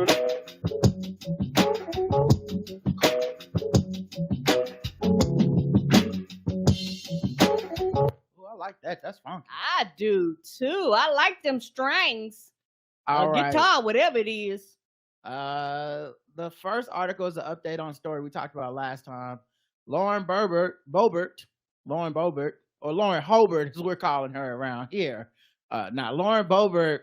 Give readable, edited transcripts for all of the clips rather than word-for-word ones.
Ooh, I like that. That's funky. I do too. I like them strings. All Or right. guitar, whatever it is. The first article is an update on a story we talked about last time. Lauren Boebert, or Lauren Hobart, as we're calling her around here. Now, Lauren Boebert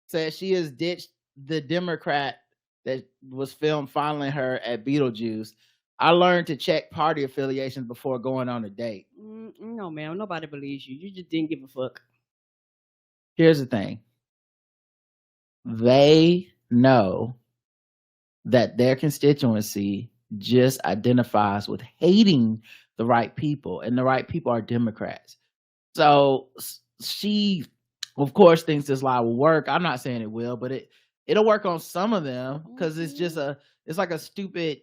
says she has ditched the Democrat that was filmed fondling her at Beetlejuice. I learned to check party affiliations before going on a date. No, man, nobody believes you. You just didn't give a fuck. Here's the thing. They know that their constituency just identifies with hating the right people, and the right people are Democrats. So she, of course, thinks this lie will work. I'm not saying it will, but it'll work on some of them because it's just it's like a stupid,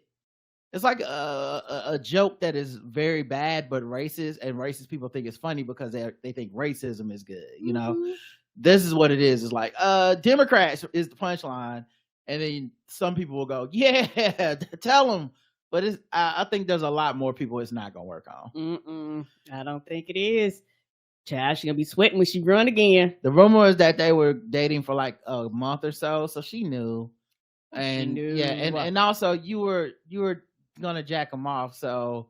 it's like a joke that is very bad but racist, and racist people think it's funny because they think racism is good. You know, this is what it is. It's like Democrats is the punchline, and then some people will go, yeah, tell them. But I think there's a lot more people it's not gonna work on. I don't think it is. Child, she's gonna be sweating when she run again. The rumor is that they were dating for like a month or so she knew. And yeah, and also you were gonna jack them off. So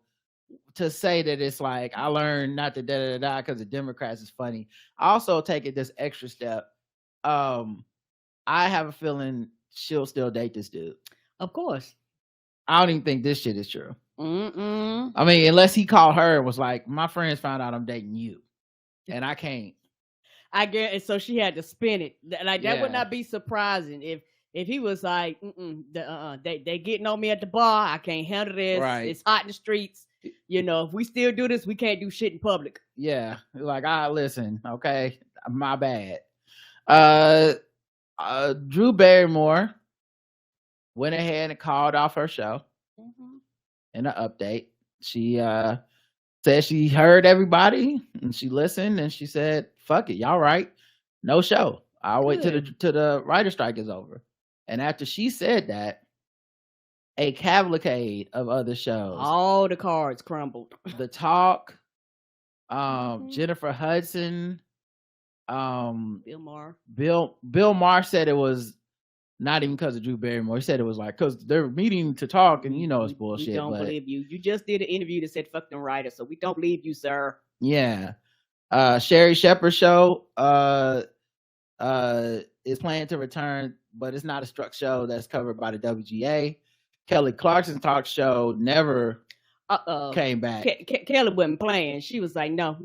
to say that it's like I learned not to da because the Democrats is funny. I also take it this extra step. I have a feeling she'll still date this dude. Of course. I don't even think this shit is true. I mean, unless he called her and was like, my friends found out I'm dating you, and I can't. I get it. So she had to spin it. Like that would not be surprising if he was like, they getting on me at the bar. I can't handle this. Right. It's hot in the streets. You know, if we still do this, we can't do shit in public. Yeah, like listen, okay, my bad. Drew Barrymore went ahead and called off her show in an update. She said she heard everybody and she listened and she said, fuck it, y'all right, no show. I'll wait till the writer strike is over. And after she said that, a cavalcade of other shows, all the cards crumbled. The Talk, Jennifer Hudson, Bill Maher said it was not even because of Drew Barrymore. He said it was like because they're meeting to talk, and you know it's bullshit. We don't believe you. You just did an interview that said fuck them writers, so we don't believe you, sir. Yeah. Sherry Shepherd's show is planning to return, but it's not a struck show that's covered by the WGA. Kelly Clarkson's talk show never came back. Kelly wasn't playing. She was like, no.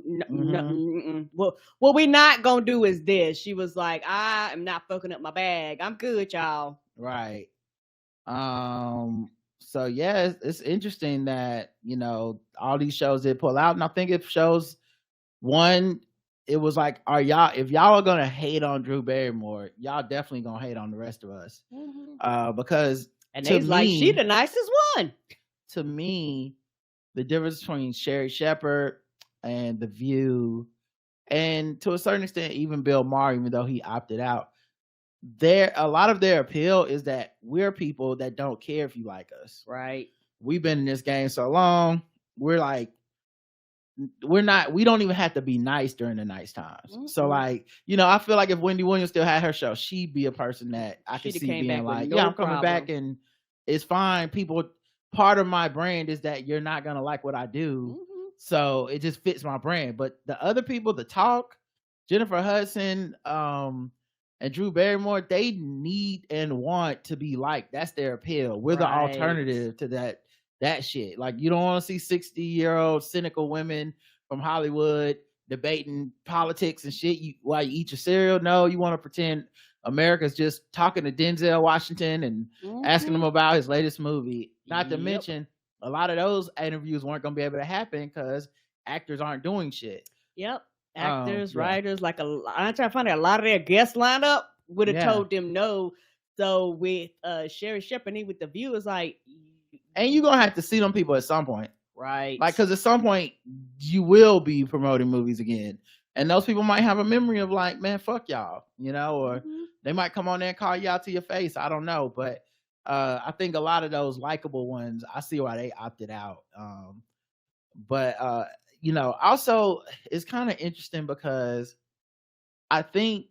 Well, what we not gonna do is this. She was like, I am not fucking up my bag. I'm good, y'all. Right. So yeah, it's interesting that, you know, all these shows did pull out. And I think if shows one, it was like, if y'all are gonna hate on Drew Barrymore, y'all definitely gonna hate on the rest of us. Because and they like, she the nicest one. To me, the difference between Sherry Shepherd and The View, and to a certain extent, even Bill Maher, even though he opted out, a lot of their appeal is that we're people that don't care if you like us. Right. We've been in this game so long. We're like, we don't even have to be nice during the nice times. So like, you know, I feel like if Wendy Williams still had her show, she'd be a person that I could see being like, I'm coming back and it's fine. Part of my brand is that you're not going to like what I do. So it just fits my brand. But the other people, The Talk, Jennifer Hudson, and Drew Barrymore, they need and want to be liked. That's their appeal. We're the alternative to that shit. Like, you don't want to see 60-year-old cynical women from Hollywood debating politics and shit while you eat your cereal. No, you want to pretend America's just talking to Denzel Washington and asking him about his latest movie. Not to mention, a lot of those interviews weren't going to be able to happen because actors aren't doing shit. Actors, writers, like I'm trying to find out, a lot of their guest lineup would have told them no. So with Sherry Shepherd with The View, is like, and you're gonna have to see them people at some point, right? Like, because at some point you will be promoting movies again, and those people might have a memory of like, man, fuck y'all, you know, or They might come on there and call you out to your face. I don't know, but I think a lot of those likable ones, I see why they opted out. But also it's kind of interesting because I think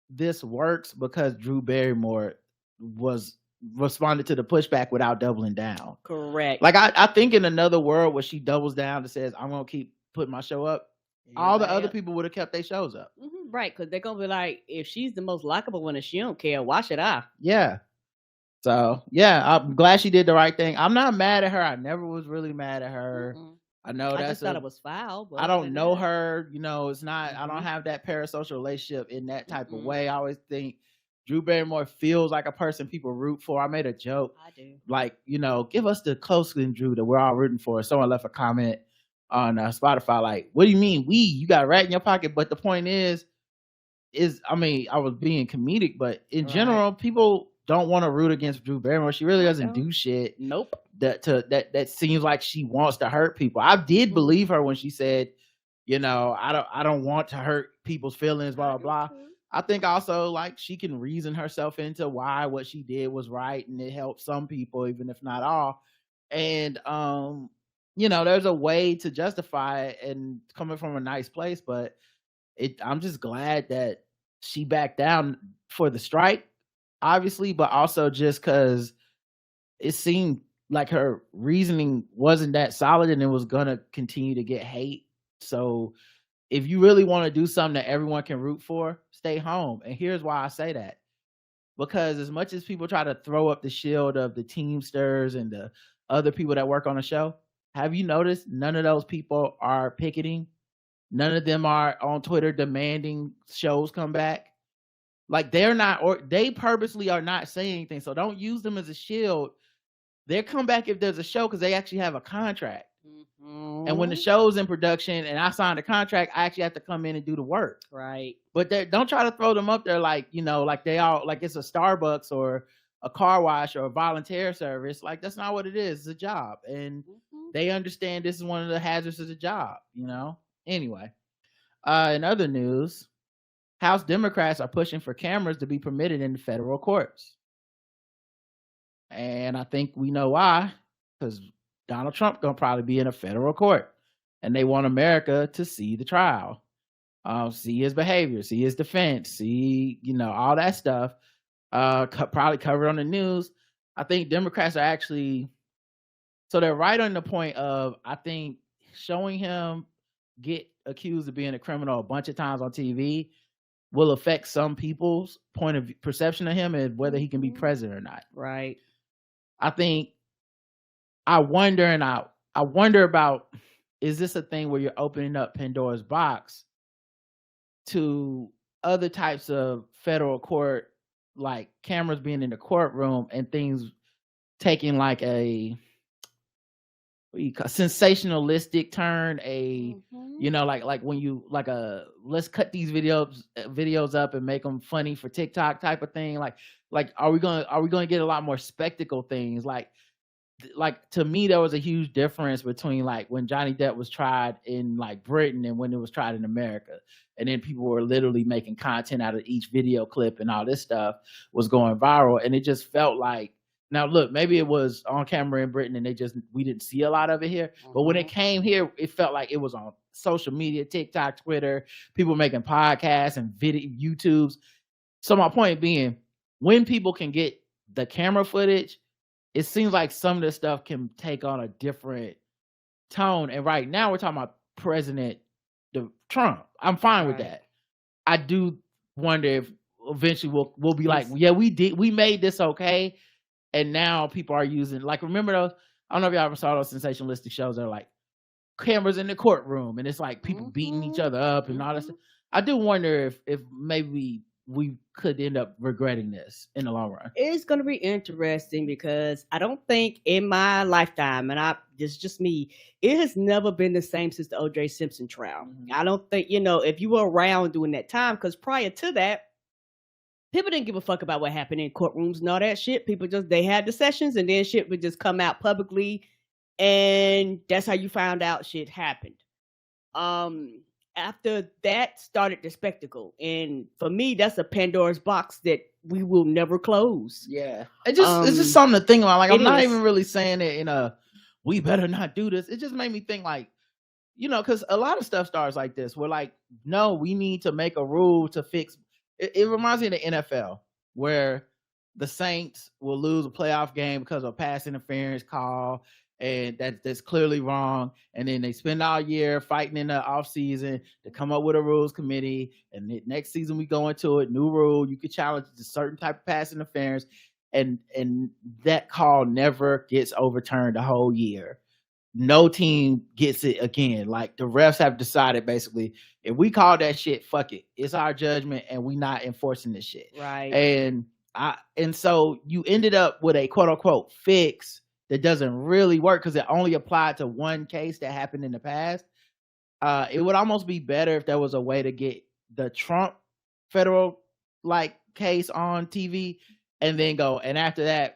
this works because Drew Barrymore was responded to the pushback without doubling down. Correct. Like I think in another world where she doubles down and says, I'm gonna keep putting my show up, all the other people would have kept their shows up. Right, because they're gonna be like, if she's the most likable one and she don't care, why should I? Yeah. So yeah, I'm glad she did the right thing. I'm not mad at her. I never was really mad at her. I know I just thought it was foul. But I don't know her. It's not. I don't have that parasocial relationship in that type of way. I always think Drew Barrymore feels like a person people root for. I made a joke. I do. Like, give us the closest Drew that we're all rooting for. Someone left a comment on Spotify like, what do you mean you got a rat in your pocket? But the point is I was being comedic, but in general, people don't want to root against Drew Barrymore. She really doesn't do shit. Nope. That seems like she wants to hurt people. I did believe her when she said, I don't want to hurt people's feelings, blah blah blah. I think also like she can reason herself into why what she did was right, and it helped some people, even if not all. And there's a way to justify it and coming from a nice place, but I'm just glad that she backed down for the strike, obviously, but also just because it seemed like her reasoning wasn't that solid and it was gonna continue to get hate. So if you really want to do something that everyone can root for, stay home. And here's why I say that. Because as much as people try to throw up the shield of the Teamsters and the other people that work on the show, have you noticed none of those people are picketing? None of them are on Twitter demanding shows come back. Like they're not, or they purposely are not saying anything. So don't use them as a shield. They'll come back if there's a show because they actually have a contract. And when the show's in production and I signed a contract, I actually have to come in and do the work. Right. But don't try to throw them up there like, like they all like it's a Starbucks or a car wash or a volunteer service. Like that's not what it is. It's a job. And they understand this is one of the hazards of the job, Anyway, in other news, House Democrats are pushing for cameras to be permitted in the federal courts. And I think we know why, because Donald Trump gonna probably be in a federal court, and they want America to see the trial, see his behavior, see his defense, see all that stuff. Probably covered on the news. I think Democrats are actually, so they're right on the point of, I think, showing him get accused of being a criminal a bunch of times on TV will affect some people's point of perception of him and whether he can be president or not. Right. I think I wonder about, is this a thing where you're opening up Pandora's box to other types of federal court, like cameras being in the courtroom and things taking like a sensationalistic turn, like when you let's cut these videos up and make them funny for TikTok type of thing. Like are we gonna get a lot more spectacle things? Like to me, there was a huge difference between like when Johnny Depp was tried in like Britain and when it was tried in America. And then people were literally making content out of each video clip and all this stuff was going viral. And it just felt like, now look, maybe it was on camera in Britain and we didn't see a lot of it here. But when it came here, it felt like it was on social media, TikTok, Twitter, people making podcasts and YouTubes. So my point being, when people can get the camera footage, it seems like some of this stuff can take on a different tone. And right now we're talking about President Trump. I'm fine with that. I do wonder if eventually we'll be like, yeah, we made this okay. And now people are using, like, remember those, I don't know if y'all ever saw those sensationalistic shows that are like cameras in the courtroom and it's like people beating each other up and all that stuff. I do wonder if maybe we could end up regretting this in the long run. It's going to be interesting because I don't think in my lifetime, and this is just me, it has never been the same since the O.J. Simpson trial. I don't think, if you were around during that time, because prior to that, people didn't give a fuck about what happened in courtrooms and all that shit. People they had the sessions and then shit would just come out publicly. And that's how you found out shit happened. after that started the spectacle. And for me, that's a Pandora's box that we will never close. Yeah. It's just something to think about. Like, I'm not even really saying it in a, we better not do this. It just made me think, like, because a lot of stuff starts like this. We're like, no, we need to make a rule to fix. It reminds me of the NFL, where the Saints will lose a playoff game because of a pass interference call, and that's clearly wrong. And then they spend all year fighting in the offseason to come up with a rules committee. And the next season we go into it, new rule, you could challenge a certain type of pass interference, and that call never gets overturned the whole year. No team gets it again. Like, the refs have decided, basically, if we call that shit, fuck it. It's our judgment, and we not enforcing this shit. Right. And so you ended up with a quote unquote fix that doesn't really work because it only applied to one case that happened in the past. It would almost be better if there was a way to get the Trump federal case on TV, and then go, and after that,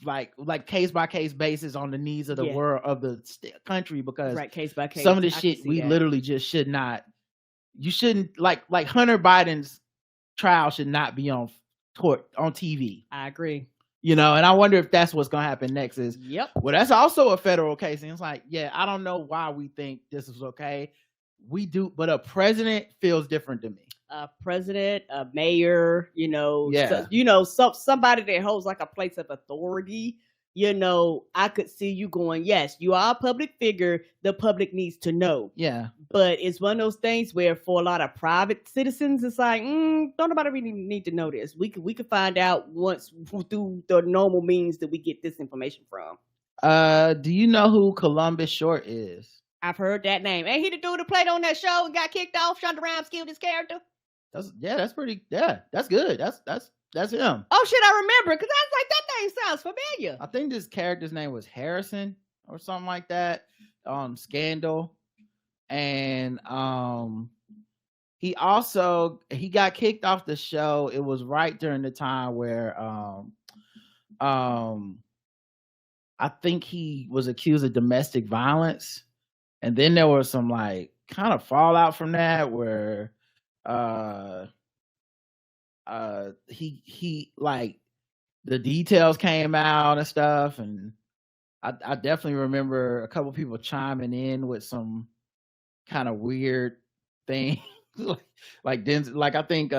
like case by case basis on the needs of the world, of the country, because case by case, some of the shit we literally just should not. You shouldn't, like Hunter Biden's trial should not be on TV. I agree. And I wonder if that's what's gonna happen next. Is well, that's also a federal case, and it's like, I don't know why we think this is okay. We do, but a president feels different to me. A president, a mayor, somebody that holds like a place of authority. I could see you going, yes, you are a public figure. The public needs to know. Yeah. But it's one of those things where for a lot of private citizens, it's like, don't nobody really need to know this. We could find out once through the normal means that we get this information from. Do you know who Columbus Short is? I've heard that name. Ain't he the dude who played on that show and got kicked off? Shonda Rhimes killed his character. That's good. That's him. Oh shit, I remember, because I was like, that name sounds familiar. I think this character's name was Harrison or something like that on Scandal. And he got kicked off the show. It was right during the time where I think he was accused of domestic violence. And then there was some kind of fallout from that, where he the details came out and stuff, and I definitely remember a couple people chiming in with some kind of weird thing. like Denzel, I think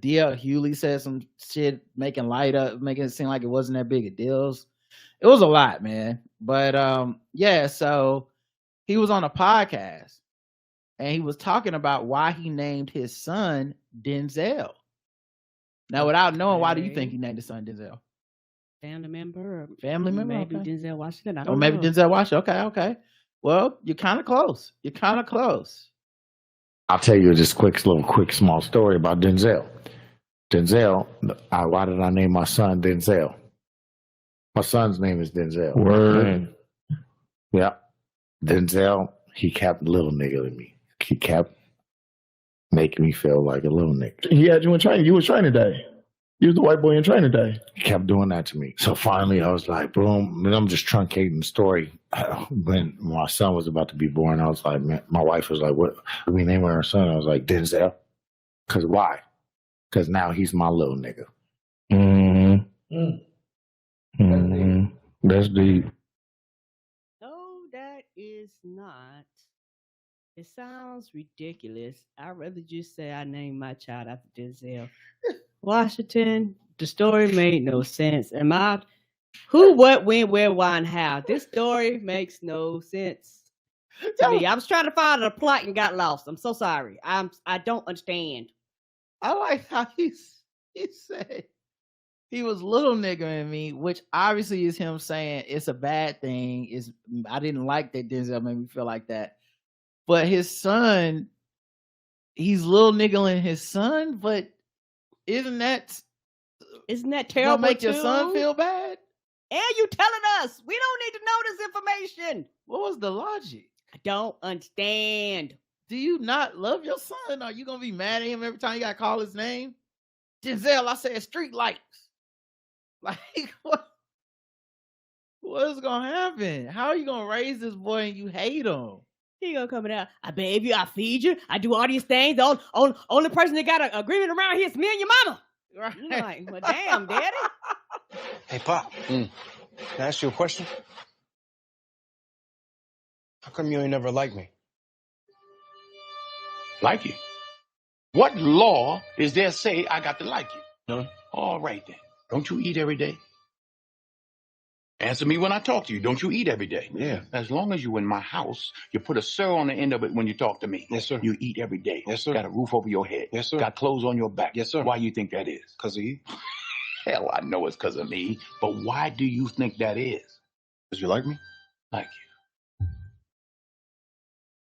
D.L. Hewley said some shit making it seem like it wasn't that big a deal. It was a lot, man. But so he was on a podcast, and he was talking about why he named his son Denzel. Now, without knowing, why do you think he named his son Denzel? Family member? Maybe okay. Denzel Washington. I don't know. Or maybe Denzel Washington. Okay. Well, you're kind of close. I'll tell you just quick small story about Denzel. Why did I name my son Denzel? My son's name is Denzel. Word. Yeah. Denzel, he kept little nigga in me. He kept making me feel like a little nigga. He had you in training. You was training day. You was the white boy in training day. He kept doing that to me. So finally, I was like, boom. And I'm just truncating the story. When my son was about to be born, I was like, man, my wife was like, what are we naming our son? I was like, Denzel. Because why? Because now he's my little nigga. That's deep. No, that is not. It sounds ridiculous. I'd rather just say I named my child after Denzel Washington. The story made no sense. Who, what, when, where, why, and how? This story makes no sense to me. I was trying to find a plot and got lost. I'm so sorry. I don't understand. I like how he said he was little nigga in me, which obviously is him saying it's a bad thing. I didn't like that Denzel made me feel like that. But his son, he's little nigga in his son, but isn't that terrible? Make too? Your son feel bad? And you telling us we don't need to know this information. What was the logic? I don't understand. Do you not love your son? Are you gonna be mad at him every time you gotta call his name? Denzel, I said street lights. Like what is gonna happen? How are you gonna raise this boy and you hate him? He gonna come out. I bathe you. I feed you. I do all these things. The only person that got an agreement around here is me and your mama. Right. I'm like, well, damn, daddy. Hey, Pop. Can I ask you a question? How come you ain't never liked me? Like you? What law is there say I got to like you? None. All right then. Don't you eat every day? Answer me when I talk to you. Don't you eat every day? Yeah. As long as you in my house, you put a sir on the end of it when you talk to me. Yes, sir. You eat every day. Yes, sir. Got a roof over your head. Yes, sir. Got clothes on your back. Yes, sir. Why you think that is? Because of you? Hell, I know it's because of me. But why do you think that is? Because you like me? Like you.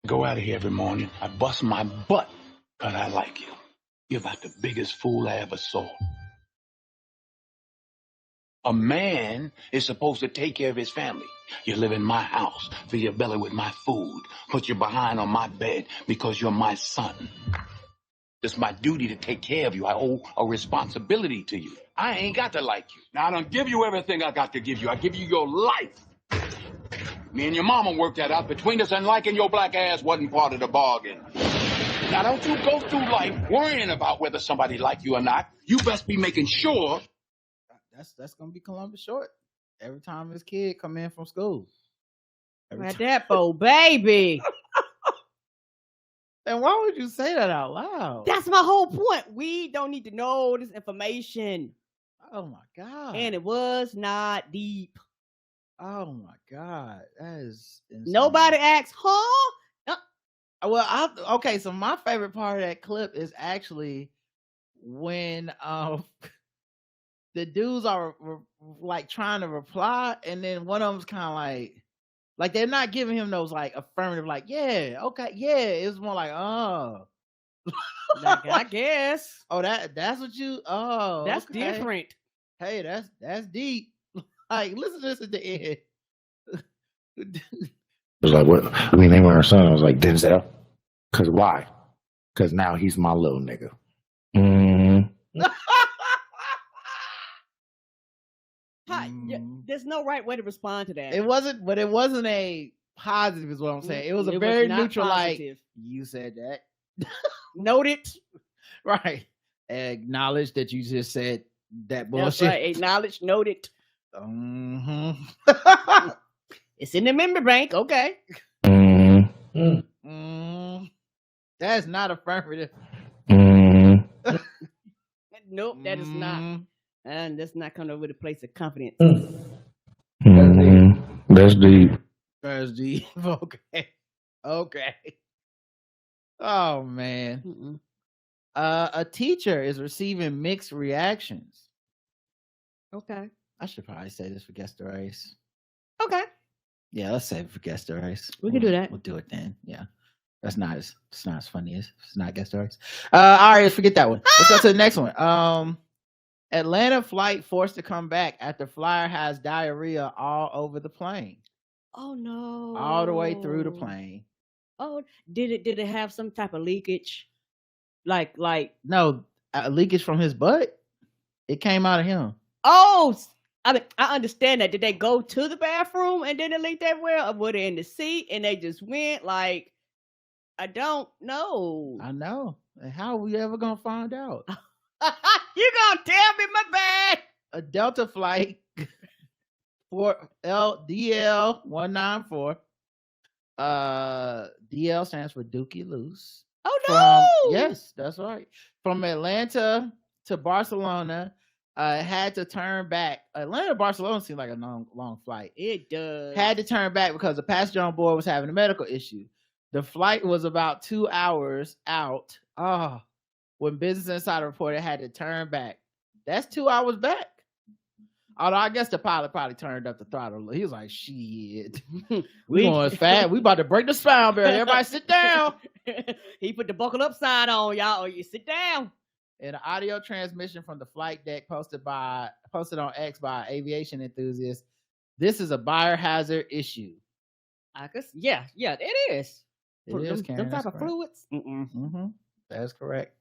Go out of here every morning. I bust my butt, but I like you. You're about the biggest fool I ever saw. A man is supposed to take care of his family. You live in my house, fill your belly with my food, put your behind on my bed because you're my son. It's my duty to take care of you. I owe a responsibility to you. I ain't got to like you. Now, I don't give you everything I got to give you. I give you your life. Me and your mama worked that out between us, and liking your black ass wasn't part of the bargain. Now, don't you go through life worrying about whether somebody like you or not. You best be making sure. That's gonna be Columbus Short. Every time his kid come in from school. Right that for baby. And why would you say that out loud? That's my whole point. We don't need to know this information. Oh my God. And it was not deep. Oh my God. That is insane. Nobody asked, huh? Well, okay, so my favorite part of that clip is actually when the dudes are like trying to reply, and then one of them's kind of like they're not giving him those like affirmative, like, yeah, okay, yeah. It was more like, oh, Like, I guess. oh, that's what you, oh, That's okay. different. Hey, that's deep. Like, listen to this at the end. It was like, what? I mean, they were her son. I was like, Denzel. Because why? Because now he's my little nigga. There's no right way to respond to that. It wasn't a positive, is what I'm saying. It was a It very not neutral, positive. like, you said that. Noted. Right. Acknowledge that you just said that That's bullshit. right. Acknowledge, noted. Mhm. It's in the memory bank. Okay. That's not affirmative. Nope, that is not. And that's not coming over the place of confidence. That's deep. That's deep. Okay. Oh man. A teacher is receiving mixed reactions. Okay. I should probably say this for guest race. Okay. Yeah, let's save it for guest race. We can do that. We'll do it then. Yeah. It's not as funny as it's not guest race. All right, let's forget that one. Let's go to the next one. Atlanta flight forced to come back after flyer has diarrhea all over the plane. Oh no. All the way through the plane. Oh, did it have some type of leakage? Like No, leakage from his butt. It came out of him. Oh, I mean, I understand that. Did they go to the bathroom and then it leaked everywhere, or were they in the seat and they just went? Like, I don't know. I know. And how are we ever gonna find out? You gonna tell me my bad? A Delta flight for DL 194. DL stands for Dookie Loose. Oh no! Yes, that's right. From Atlanta to Barcelona, had to turn back. Atlanta to Barcelona seemed like a long flight. It does. Had to turn back because the passenger on board was having a medical issue. The flight was about 2 hours out. When Business Insider reported it had to turn back. That's 2 hours back. Although I guess the pilot probably turned up the throttle. He was like, shit. We going fast. We about to break the spine barrier. Everybody sit down. He put the buckle up sign on, y'all, or you sit down. In an audio transmission from the flight deck posted on X by aviation enthusiasts, this is a biohazard issue. I guess, yeah, it is. It is, Karen, them type that's of correct. fluids. That's correct.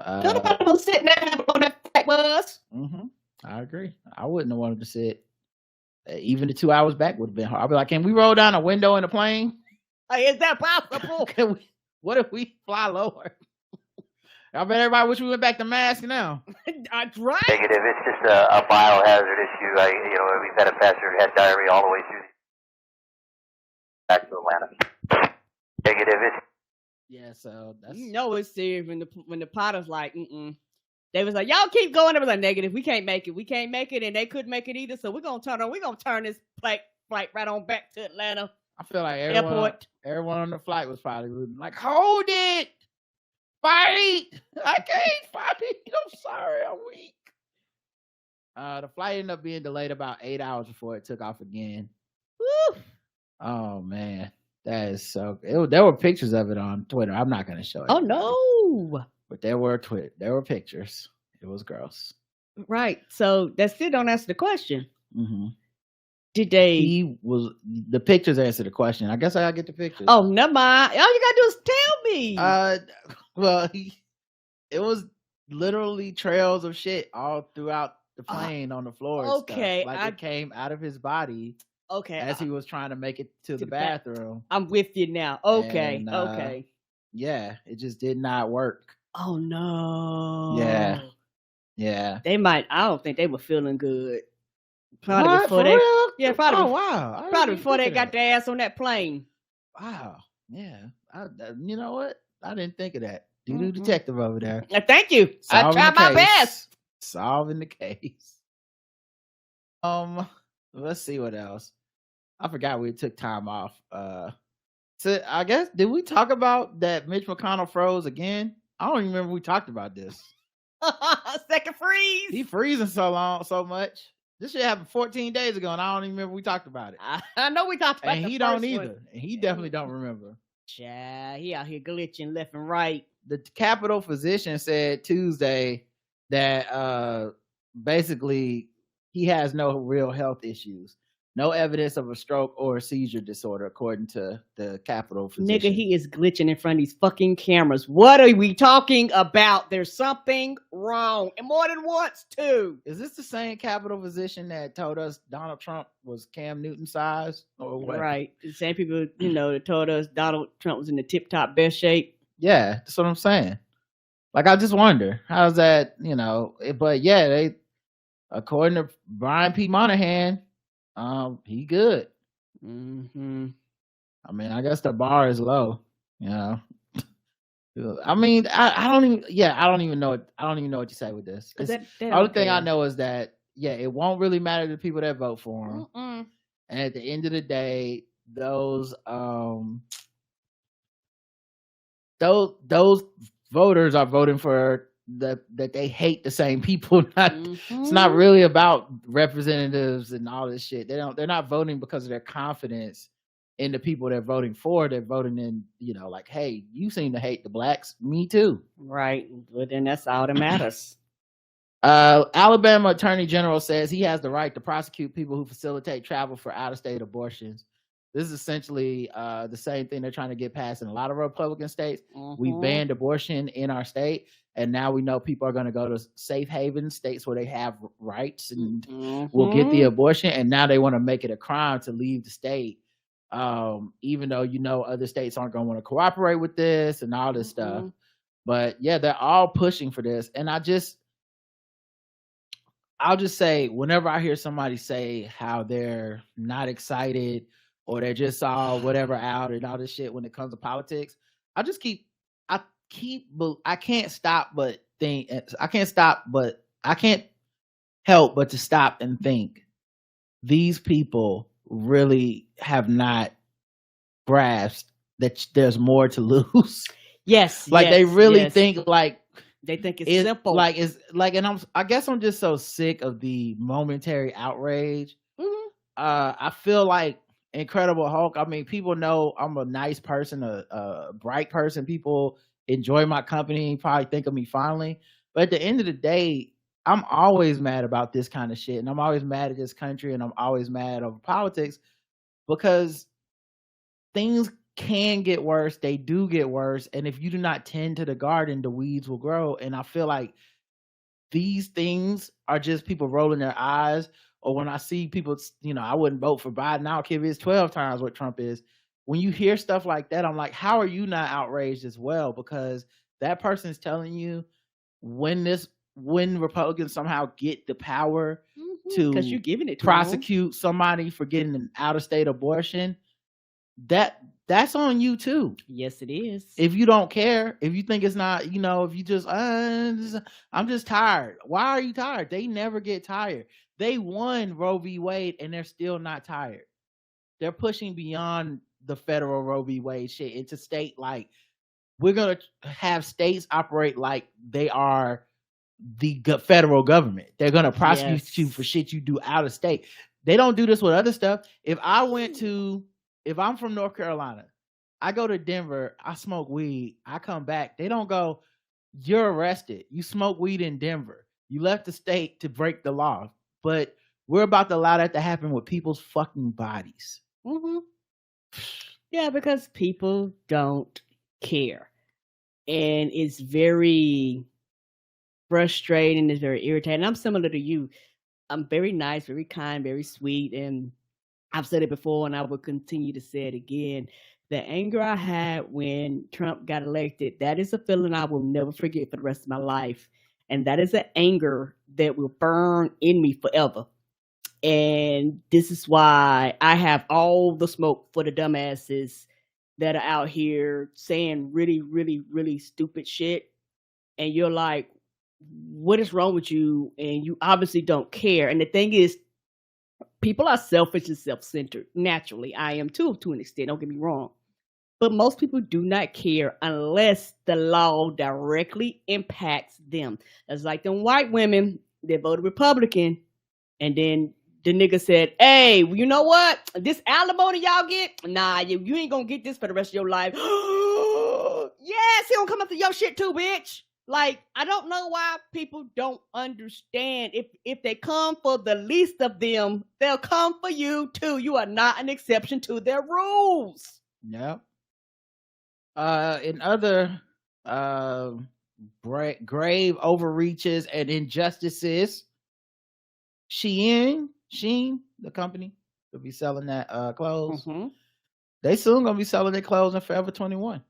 Nobody was sitting down on that flight was. I agree. I wouldn't have wanted to sit. Even the 2 hours back would have been hard. I'd be like, can we roll down a window in the plane? Like, is that possible? What if we fly lower? I bet everybody wish we went back to mask now. That's right. Negative. It's just a biohazard issue. We've had a passenger who had diarrhea all the way through back to Atlanta. Negative. It's Yeah, so that's You know it's serious when the Potter's like, They was like, y'all keep going. It was like, negative. We can't make it, and they couldn't make it either. So we're gonna turn this flight right on back to Atlanta I feel like airport. everyone on the flight was probably like, hold it, fight. I can't fight. I'm sorry, I'm weak. The flight ended up being delayed about 8 hours before it took off again. Woo. Oh man, that is so. There were pictures of it on Twitter. I'm not gonna show it. Oh no! But there were pictures. It was gross. Right. So that still don't answer the question. Mm-hmm. Did they? The pictures answer the question. I guess I gotta get the pictures. Oh, never mind. All you gotta do is tell me. Well, it was literally trails of shit all throughout the plane on the floor. And okay, stuff. Like it came out of his body. Okay. As he was trying to make it to the bathroom. I'm with you now. Okay. And, okay. Yeah, it just did not work. Oh no. Yeah. Yeah. They might. I don't think they were feeling good. Probably What? before For they. real? Yeah. Probably. Oh wow. Probably before they got their ass on that plane. Wow. Yeah. You know what? I didn't think of that. Doo-doo detective over there. Thank you. I tried my best. Solving the case. Let's see what else. I forgot we took time off. So I guess did we talk about that Mitch McConnell froze again? I don't even remember we talked about this. Second freeze. He freezing so much. This shit happened 14 days ago, and I don't even remember we talked about it. I know we talked about it. And he don't either. And he definitely don't remember. Child, he out here glitching left and right. The Capitol physician said Tuesday that basically he has no real health issues. No evidence of a stroke or a seizure disorder, according to the Capitol physician. Nigga, he is glitching in front of these fucking cameras. What are we talking about? There's something wrong. And more than once, too. Is this the same Capitol physician that told us Donald Trump was Cam Newton size? Or what? Right. The same people, that told us Donald Trump was in the tip-top best shape. Yeah, that's what I'm saying. Like, I just wonder, how's that, but yeah, they, according to Brian P. Monahan, he good. Mm-hmm. I mean, I guess the bar is low, I mean, I don't even know what to say with this. The only thing I know is that, it won't really matter to the people that vote for him. Mm-mm. And at the end of the day, those voters are voting for that they hate the same people. It's not really about representatives and all this shit. They're not voting because of their confidence in the people they're voting for. They're voting in, like, hey, you seem to hate the blacks. Me too. Right. But then that's all that matters. Alabama Attorney General says he has the right to prosecute people who facilitate travel for out-of-state abortions. This is essentially the same thing they're trying to get passed in a lot of Republican states. Mm-hmm. We banned abortion in our state, and now we know people are going to go to safe haven states where they have rights and will get the abortion. And now they want to make it a crime to leave the state, even though other states aren't going to want to cooperate with this and all this stuff. But yeah, they're all pushing for this, and I'll just say, whenever I hear somebody say how they're not excited or they just saw whatever out and all this shit when it comes to politics, I can't help but to stop and think these people really have not grasped that there's more to lose. Yes. They really think like, they think it's simple. And I guess I'm just so sick of the momentary outrage. I feel like Incredible Hulk. I mean, people know I'm a nice person, a bright person. People enjoy my company, probably think of me fondly. But at the end of the day, I'm always mad about this kind of shit. And I'm always mad at this country, and I'm always mad over politics because things can get worse. They do get worse. And if you do not tend to the garden, the weeds will grow. And I feel like these things are just people rolling their eyes. Or when I see people, I wouldn't vote for Biden. I don't care if it's 12 times what Trump is. when you hear stuff like that, I'm like, how are you not outraged as well? Because that person's telling you when Republicans somehow get the power because to you're giving it to prosecute somebody for getting an out-of-state abortion, that's on you too. them. Yes, it is. If you don't care, if you think it's not, you know, if you just, I'm just tired. Why are you tired? They never get tired. They won Roe v. Wade and they're still not tired. They're pushing beyond the federal Roe v. Wade shit into state, like, we're going to have states operate like they are the federal government. They're going to prosecute you for shit you do out of state. They don't do this with other stuff. If I'm from North Carolina, I go to Denver, I smoke weed, I come back, they don't go, you're arrested. You smoke weed in Denver. You left the state to break the law. But we're about to allow that to happen with people's fucking bodies. Mm-hmm. Yeah, because people don't care. And it's very frustrating. It's very irritating. I'm similar to you. I'm very nice, very kind, very sweet. And I've said it before and I will continue to say it again. The anger I had when Trump got elected, that is a feeling I will never forget for the rest of my life. And that is an anger that will burn in me forever. And this is why I have all the smoke for the dumbasses that are out here saying really, really, really stupid shit. And you're like, what is wrong with you? And you obviously don't care. And the thing is, people are selfish and self-centered. Naturally, I am too, to an extent. Don't get me wrong. But most people do not care unless the law directly impacts them. It's like them white women that voted Republican. And then the nigga said, hey, you know what? This alimony y'all get? Nah, you ain't gonna get this for the rest of your life. Yes, he gonna come after your shit too, bitch. Like, I don't know why people don't understand. If they come for the least of them, they'll come for you too. You are not an exception to their rules. Yep. In other grave overreaches and injustices, Shein, the company, will be selling that clothes. Mm-hmm. They soon gonna be selling their clothes in Forever 21.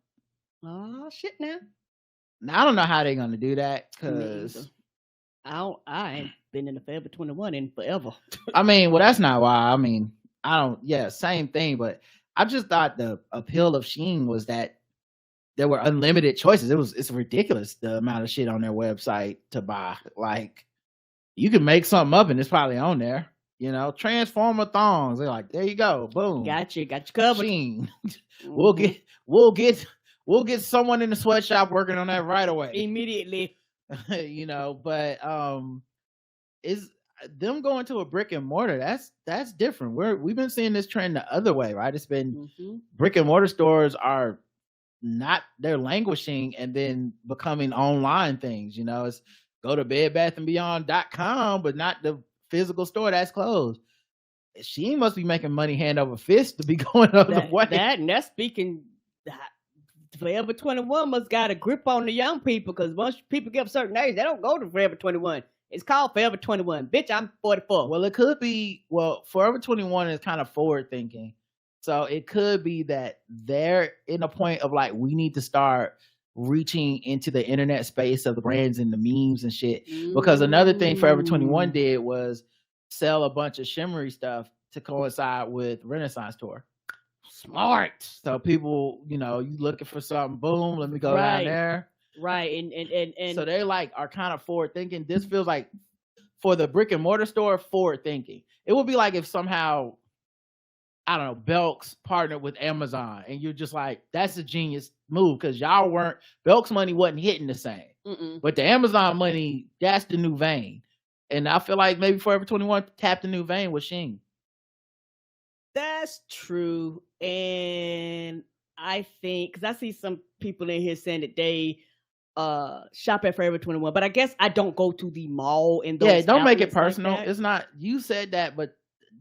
Oh shit! Now I don't know how they're gonna do that because I ain't been in the Forever 21 in forever. I mean, well, that's not why. I mean, I don't. Yeah, same thing. But I just thought the appeal of Shein was that there were unlimited choices. It's ridiculous the amount of shit on their website to buy. Like, you can make something up and it's probably on there. You know, Transformer thongs. They're like, there you go, boom. Got you covered. Shein. We'll get someone in the sweatshop working on that right away. Immediately. You know, but is them going to a brick and mortar, that's different. We've been seeing this trend the other way, right? It's been brick and mortar stores are not, they're languishing and then becoming online things. You know, it's go to bedbathandbeyond.com, but not the physical store that's closed. She must be making money hand over fist to be going the other way. That's speaking. Forever 21 must got a grip on the young people, because once people get a certain age, they don't go to Forever 21. It's called Forever 21. Bitch, I'm 44. Well, it could be. Well, Forever 21 is kind of forward thinking, so it could be that they're in a point of like, we need to start reaching into the internet space of the brands and the memes and shit. Because another thing Forever 21 did was sell a bunch of shimmery stuff to coincide with Renaissance Tour. Smart. So people, you know, you looking for something, boom, let me go down there. Right. And so they like are kind of forward thinking. This feels like for the brick and mortar store, forward thinking. It would be like if somehow, I don't know, Belk's partnered with Amazon and you're just like, that's a genius move, because y'all weren't, Belk's money wasn't hitting the same. But the Amazon money, that's the new vein. And I feel like maybe Forever 21 tapped the new vein with Shein. That's true. And I think, because I see some people in here saying that they shop at Forever 21, but I guess I don't go to the mall and those. Yeah, don't make it outlets personal. like It's not, you said that, but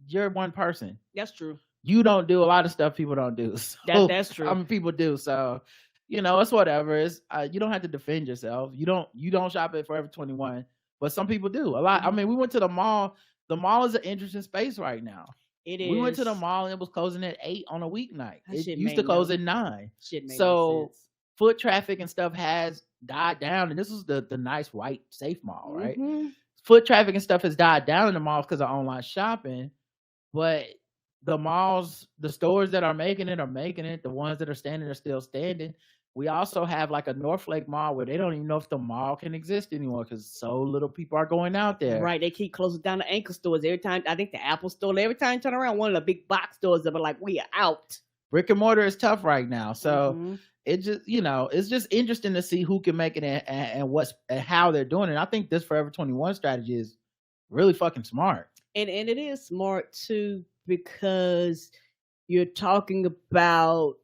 you're one person. That's true. You don't do a lot of stuff people don't do. So, that's true. I mean, people do. So, you know, it's whatever. It's you don't have to defend yourself. You don't shop at Forever 21, but some people do. A lot. I mean, we went to the mall. The mall is an interesting space right now. It is. We went to the mall and it was closing at 8 on a weeknight. That It shit used to made close no- at 9. Shit made no So sense. foot traffic and stuff has died down, and this was the nice white safe mall, right? Mhm. Foot traffic and stuff has died down in the malls because of online shopping, but the malls, the stores that are making it, the ones that are standing are still standing. We also have like a Northlake Mall where they don't even know if the mall can exist anymore because so little people are going out there. Right, they keep closing down the ankle stores every time. I think the Apple store, every time you turn around, one of the big box stores that are like, we are out. Brick and mortar is tough right now, so Mhm. it just, it's just interesting to see who can make it and what's and how they're doing it. I think this Forever 21 strategy is really fucking smart. And it is smart too, because you're talking about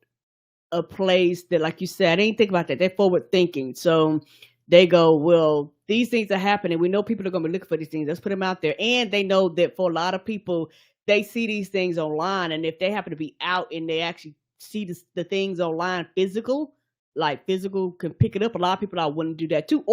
a place that, like you said, I didn't think about that. They're forward thinking. So they go, well, these things are happening. We know people are going to be looking for these things. Let's put them out there. And they know that for a lot of people, they see these things online. And if they happen to be out and they actually see the things online physical can pick it up. A lot of people are willing to do that too.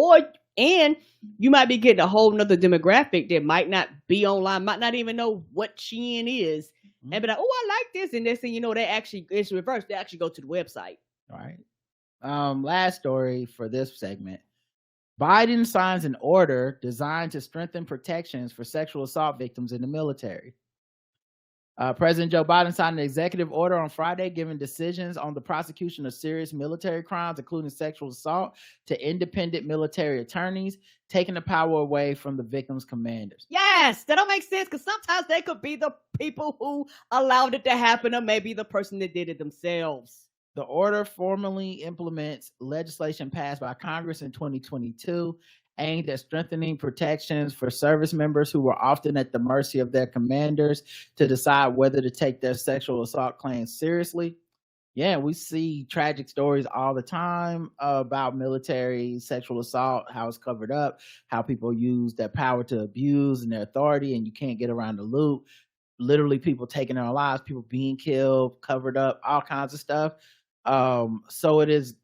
And you might be getting a whole nother demographic that might not be online, might not even know what Shein is. And be like, oh, I like this. And next thing you know, it's reversed. They actually go to the website. All right. Last story for this segment. Biden signs an order designed to strengthen protections for sexual assault victims in the military. President Joe Biden signed an executive order on Friday giving decisions on the prosecution of serious military crimes, including sexual assault, to independent military attorneys, taking the power away from the victims' commanders. Yes, that don't make sense, because sometimes they could be the people who allowed it to happen, or maybe the person that did it themselves. The order formally implements legislation passed by Congress in 2022 aimed at strengthening protections for service members who were often at the mercy of their commanders to decide whether to take their sexual assault claims seriously. Yeah, we see tragic stories all the time about military sexual assault, how it's covered up, how people use their power to abuse and their authority, and you can't get around the loop. Literally people taking their lives, people being killed, covered up, all kinds of stuff. So it is,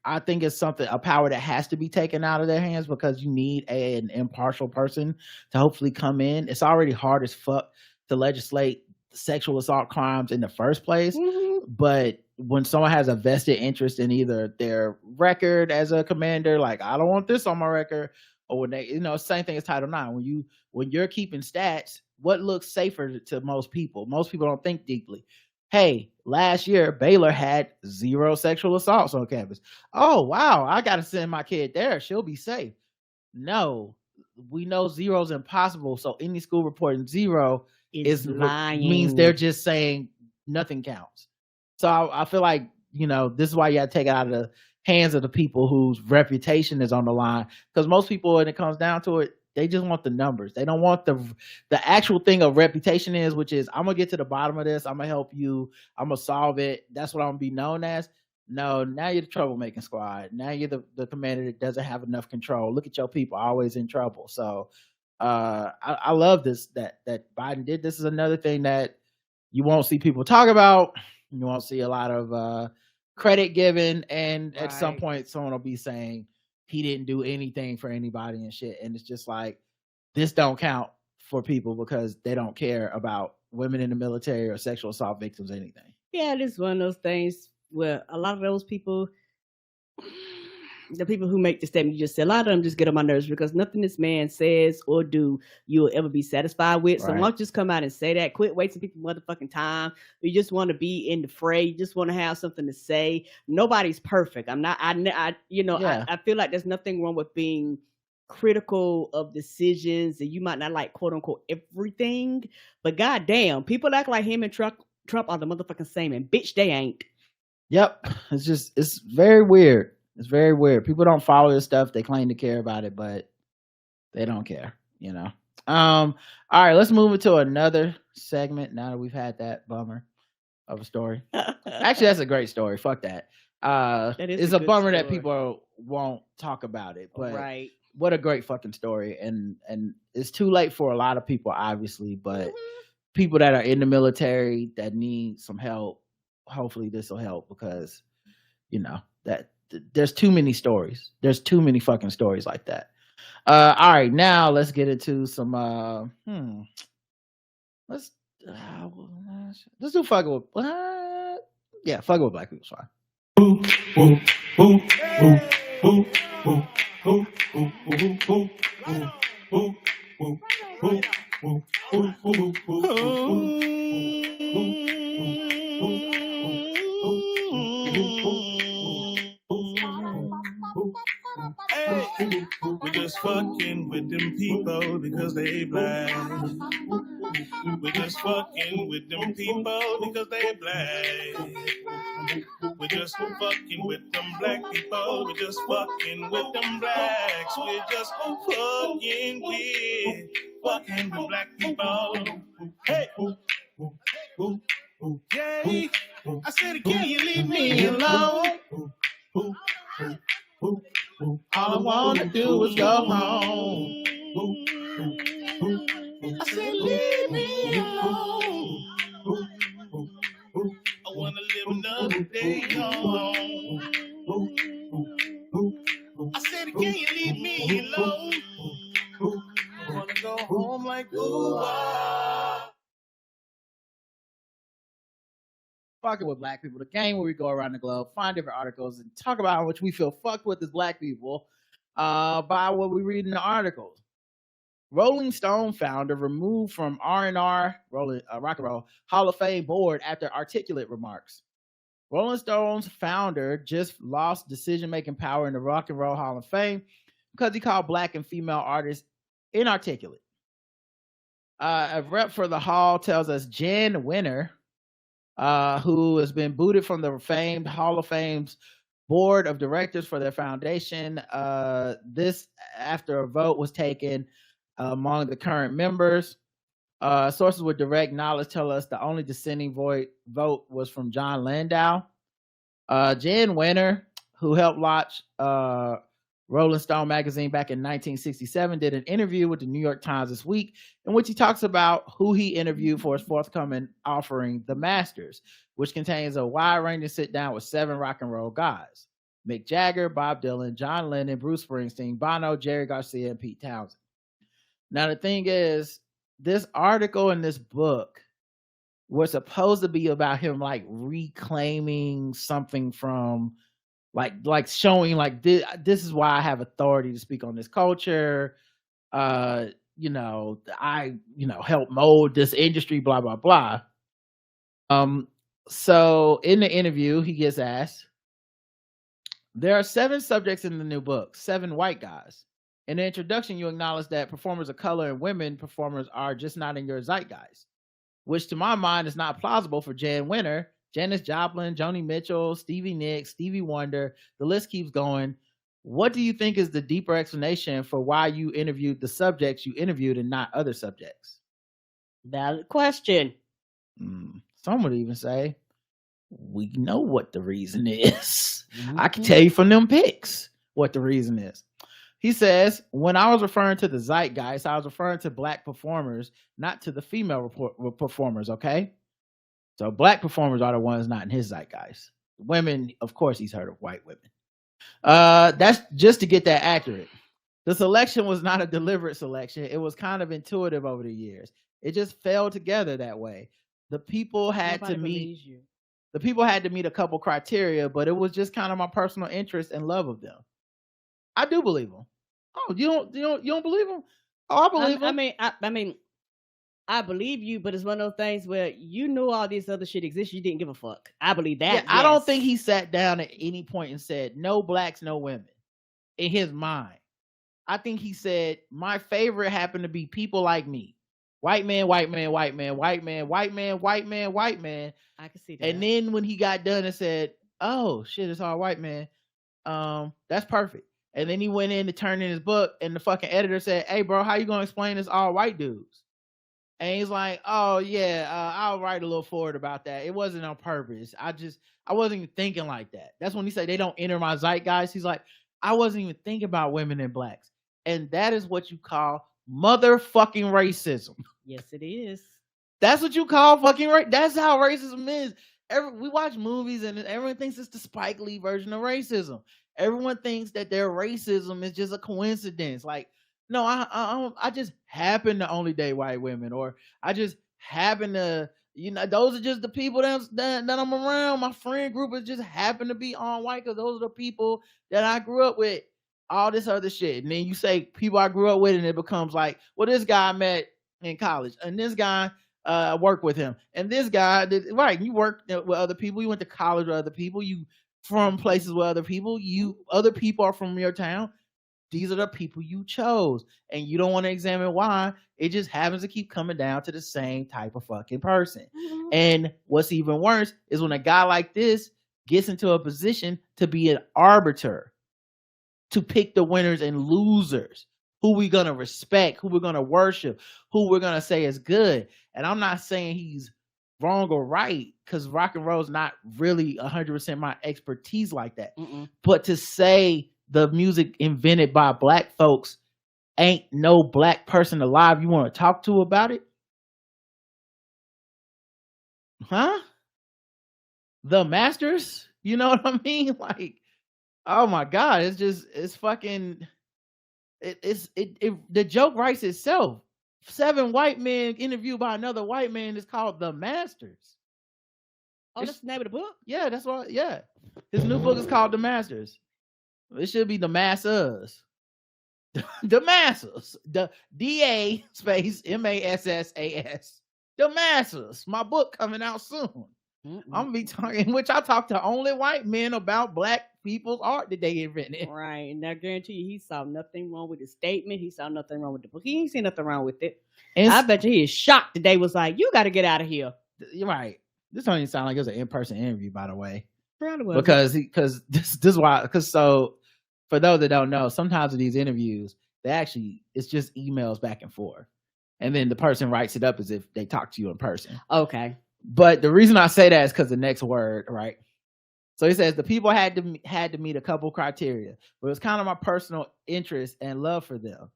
I think it's a power that has to be taken out of their hands, because you need an impartial person to hopefully come in. It's already hard as fuck to legislate sexual assault crimes in the first place. Mm-hmm. But when someone has a vested interest in either their record as a commander, like, I don't want this on my record, or when they, same thing as Title IX. When you're keeping stats, what looks safer to most people? Most people don't think deeply. Hey, last year, Baylor had 0 sexual assaults on campus. Oh, wow, I got to send my kid there. She'll be safe. No, we know 0 is impossible. So any school reporting 0 is lying. Means they're just saying nothing counts. So I feel like, this is why you got to take it out of the hands of the people whose reputation is on the line. Because most people, when it comes down to it, they just want the numbers. They don't want the actual thing of reputation is, which is, I'm going to get to the bottom of this. I'm going to help you. I'm going to solve it. That's what I'm going to be known as. No, now you're the troublemaking squad. Now you're the commander that doesn't have enough control. Look at your people, always in trouble. So I love this, that Biden did. This is another thing that you won't see people talk about. You won't see a lot of credit given. And at some point, someone will be saying, he didn't do anything for anybody and shit. And it's just like, this don't count for people because they don't care about women in the military or sexual assault victims or anything. Yeah, it is one of those things where a lot of those people, the people who make the statement you just said, a lot of them just get on my nerves, because nothing this man says or do you'll ever be satisfied with. So why don't you just come out and say that? Quit wasting people's motherfucking time. You just want to be in the fray. You just want to have something to say. Nobody's perfect. I feel like there's nothing wrong with being critical of decisions, and you might not like quote unquote everything, but goddamn, people act like him and Trump are the motherfucking same, and bitch, they ain't. Yep. It's very weird. It's very weird. People don't follow this stuff. They claim to care about it, but they don't care, All right, let's move into another segment now that we've had that bummer of a story. Actually, that's a great story. Fuck that. It's a bummer that people won't talk about it, but what a great fucking story. And it's too late for a lot of people, obviously, but people that are in the military that need some help, hopefully this will help, because that there's too many stories. There's too many fucking stories like that. All right, now let's get into some let's Let's do fucking with what? Yeah, fucking with black people's fine. We're just fucking with them people because they black. We're just fucking with them people because they black. We're just fucking with them black people. We're just fucking with them blacks. We're just fucking with black people. Hey. Yay. I said, can you leave me alone? All I wanna do is go home. I said, leave me alone. I wanna live another day home. I said, can you leave me alone? I wanna go home like ooh. Fucking with black people, the game where we go around the globe, find different articles, and talk about how much we feel fucked with as black people by what we read in the articles. Rolling Stone founder removed from R&R Rock and Roll Hall of Fame board after articulate remarks. Rolling Stone's founder just lost decision-making power in the Rock and Roll Hall of Fame because he called black and female artists inarticulate. A rep for the hall tells us Jann Wenner, who has been booted from the famed Hall of Fame's board of directors for their foundation. This after a vote was taken among the current members. Sources with direct knowledge tell us the only dissenting vote was from John Landau. Jann Wenner, who helped launch Rolling Stone magazine back in 1967, did an interview with the New York Times this week in which he talks about who he interviewed for his forthcoming offering, The Masters, which contains a wide-ranging sit-down with 7 rock and roll guys: Mick Jagger, Bob Dylan, John Lennon, Bruce Springsteen, Bono, Jerry Garcia, and Pete Townsend. Now, the thing is, this article in this book was supposed to be about him like reclaiming something from like showing like this is why I have authority to speak on this culture. I help mold this industry, blah blah blah. So in the interview, he gets asked, there are 7 subjects in the new book, 7 white guys. In the introduction, you acknowledge that performers of color and women performers are just not in your zeitgeist, which to my mind is not plausible for Jann Wenner, Janis Joplin, Joni Mitchell, Stevie Nicks, Stevie Wonder. The list keeps going. What do you think is the deeper explanation for why you interviewed the subjects you interviewed and not other subjects? Valid question. Some would even say, we know what the reason is. I can tell you from them pics what the reason is. He says, when I was referring to the zeitgeist, I was referring to black performers, not to the female performers, okay? So black performers are the ones not in his zeitgeist. Women, of course, he's heard of white women. That's just to get that accurate. The selection was not a deliberate selection. It was kind of intuitive over the years. It just fell together that way. The people had to meet a couple criteria, but it was just kind of my personal interest and love of them. I do believe them. Oh, you don't believe them? Oh, I believe them. I mean, I believe you, but it's one of those things where you knew all this other shit exists. You didn't give a fuck. I believe that. Yeah, yes. I don't think he sat down at any point and said, no blacks, no women in his mind. I think he said, my favorite happened to be people like me. White man, white man, white man, white man, white man, white man, white man. I can see that. And then when he got done and said, oh, shit, it's all white man. That's perfect. And then he went in to turn in his book and the fucking editor said, hey, bro, how you going to explain this all white dudes? And he's like, oh, yeah, I'll write a little forward about that. It wasn't on purpose. I wasn't even thinking like that. That's when he said they don't enter my zeitgeist. He's like, I wasn't even thinking about women and blacks. And that is what you call motherfucking racism. Yes, it is. That's what you call fucking racism. That's how racism is. We watch movies and everyone thinks it's the Spike Lee version of racism. Everyone thinks that their racism is just a coincidence. Like, no, I just happen to only date white women, or I just happen to, those are just the people that I'm around. My friend group is just happen to be on white because those are the people that I grew up with. All this other shit. And then you say people I grew up with, and it becomes like, well, this guy I met in college, and this guy worked with him, and this guy right. You worked with other people. You went to college with other people. You from places with other people. Other people are from your town. These are the people you chose, and you don't want to examine why. It just happens to keep coming down to the same type of fucking person. Mm-hmm. And what's even worse is when a guy like this gets into a position to be an arbiter, to pick the winners and losers, who we're going to respect, who we're going to worship, who we're going to say is good. And I'm not saying he's wrong or right, because rock and roll is not really 100% my expertise like that. Mm-mm. But to say the music invented by black folks, ain't no black person alive you want to talk to about it? Huh? The masters? You know what I mean? Like, oh my God, it's fucking, the joke writes itself. 7 white men interviewed by another white man is called The Masters. Oh, that's the name of the book? Yeah, that's what, yeah. His new book is called The Masters. It should be The Massas. The Massas. The DA space MASSAS. The Massas. My book coming out soon. Mm-mm. I'm gonna be talking, which I talk to only white men about black people's art that they invented. Right, and I guarantee you, he saw nothing wrong with the statement. He saw nothing wrong with the book. He ain't seen nothing wrong with it. And I bet you he is shocked that they was like, "You got to get out of here." You're right. This don't even sound like it was an in-person interview, by the way. Because this is why. Because so, for those that don't know, sometimes in these interviews, it's just emails back and forth, and then the person writes it up as if they talk to you in person. Okay. But the reason I say that is because the next word, right? So he says the people had to meet a couple criteria, but it was kind of my personal interest and love for them.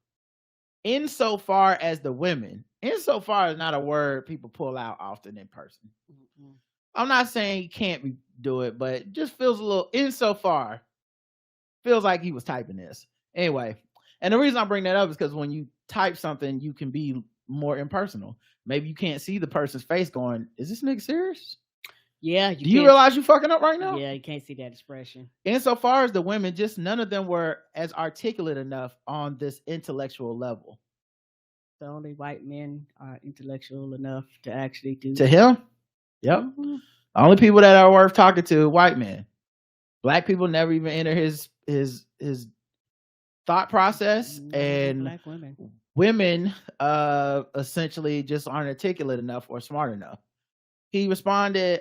Insofar as the women, insofar is not a word people pull out often in person. Mm-hmm. I'm not saying he can't do it, but it just feels a little insofar. Feels like he was typing this. Anyway, and the reason I bring that up is because when you type something, you can be more impersonal. Maybe you can't see the person's face going, is this nigga serious? Yeah. Do you realize you fucking up right now? Yeah, you can't see that expression. Insofar as the women, just none of them were as articulate enough on this intellectual level. The only white men are intellectual enough to actually do to him? Yep. Mm-hmm. The only people that are worth talking to, white men. Black people never even enter his thought process. And black women essentially just aren't articulate enough or smart enough. He responded,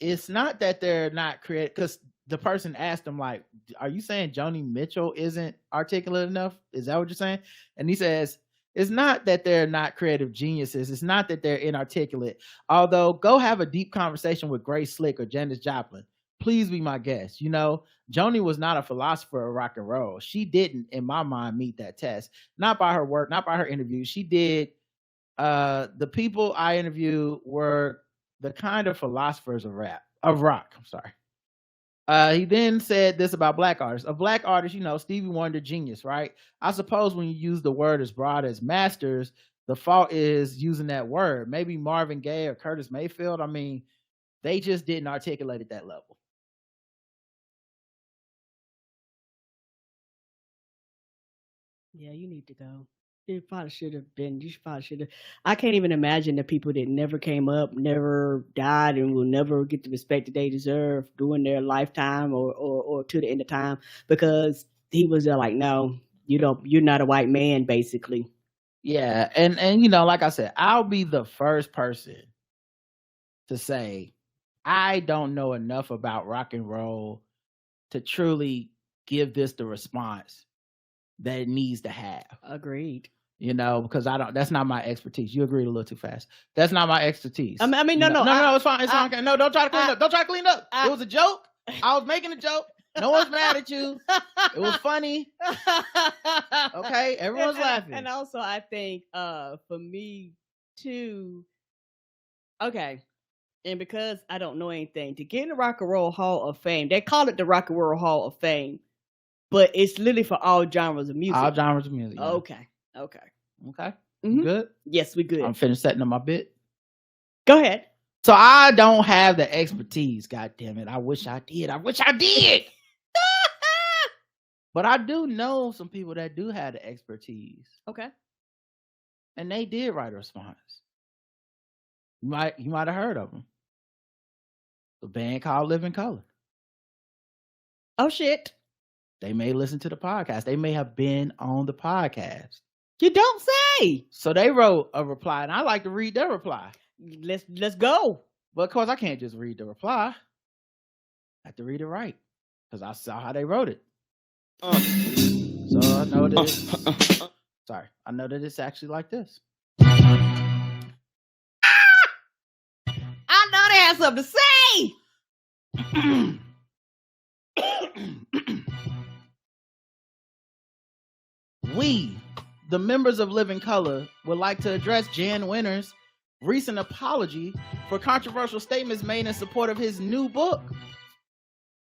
it's not that they're not creative, because the person asked him, like, are you saying Joni Mitchell isn't articulate enough? Is that what you're saying? And he says, it's not that they're not creative geniuses. It's not that they're inarticulate. Although, go have a deep conversation with Grace Slick or Janis Joplin. Please be my guest. You know, Joni was not a philosopher of rock and roll. She didn't, in my mind, meet that test. Not by her work, not by her interviews. She did. The people I interviewed were the kind of philosophers of rock. I'm sorry. He then said this about black artists. A black artist, you know, Stevie Wonder, genius, right? I suppose when you use the word as broad as masters, the fault is using that word. Maybe Marvin Gaye or Curtis Mayfield. I mean, they just didn't articulate at that level. Yeah, you need to go. You probably should have been. I can't even imagine the people that never came up, never died, and will never get the respect that they deserve during their lifetime or to the end of time, because he was there like, no, you're not a white man, basically. Yeah, and you know, like I said, I'll be the first person to say I don't know enough about rock and roll to truly give this the response that it needs to have. Agreed. You know, because that's not my expertise. You agreed a little too fast. That's not my expertise. I mean, no, it's fine. It's fine. No, don't try to clean up. Don't try to clean up. It was a joke. I was making a joke. No one's mad at you. It was funny. Okay, everyone's laughing. And also, I think for me too. Okay, and because I don't know anything, to get in the Rock and Roll Hall of Fame, they call it the Rock and Roll Hall of Fame, but it's literally for all genres of music. All genres of music. Yeah. Okay. Mhm. Good? Yes, we good. I'm finished setting up my bit. Go ahead. So I don't have the expertise. God damn it. I wish I did. But I do know some people that do have the expertise. Okay. And they did write a response. You might have heard of them. The band called Living Color. Oh shit. They may listen to the podcast. They may have been on the podcast. You don't say. So they wrote a reply, and I like to read their reply. Let's go. But of course, I can't just read the reply. I have to read it right because I saw how they wrote it. So I know that. Sorry, I know that it's actually like this. I know they have something to say. We, the members of Living Color, would like to address Jann Wenner's recent apology for controversial statements made in support of his new book.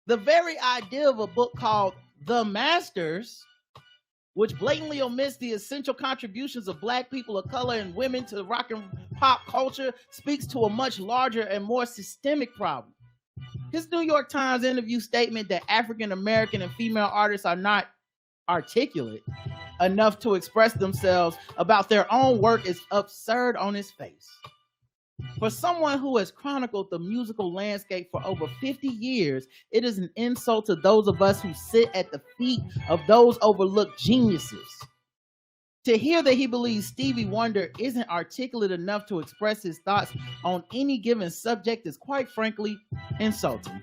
The very idea of a book called The Masters, which blatantly omits the essential contributions of Black people of color and women to rock and pop culture, speaks to a much larger and more systemic problem. His New York Times interview statement that African American and female artists are not articulate enough to express themselves about their own work is absurd on its face. For someone who has chronicled the musical landscape for over 50 years, it is an insult to those of us who sit at the feet of those overlooked geniuses. To hear that he believes Stevie Wonder isn't articulate enough to express his thoughts on any given subject is quite frankly insulting.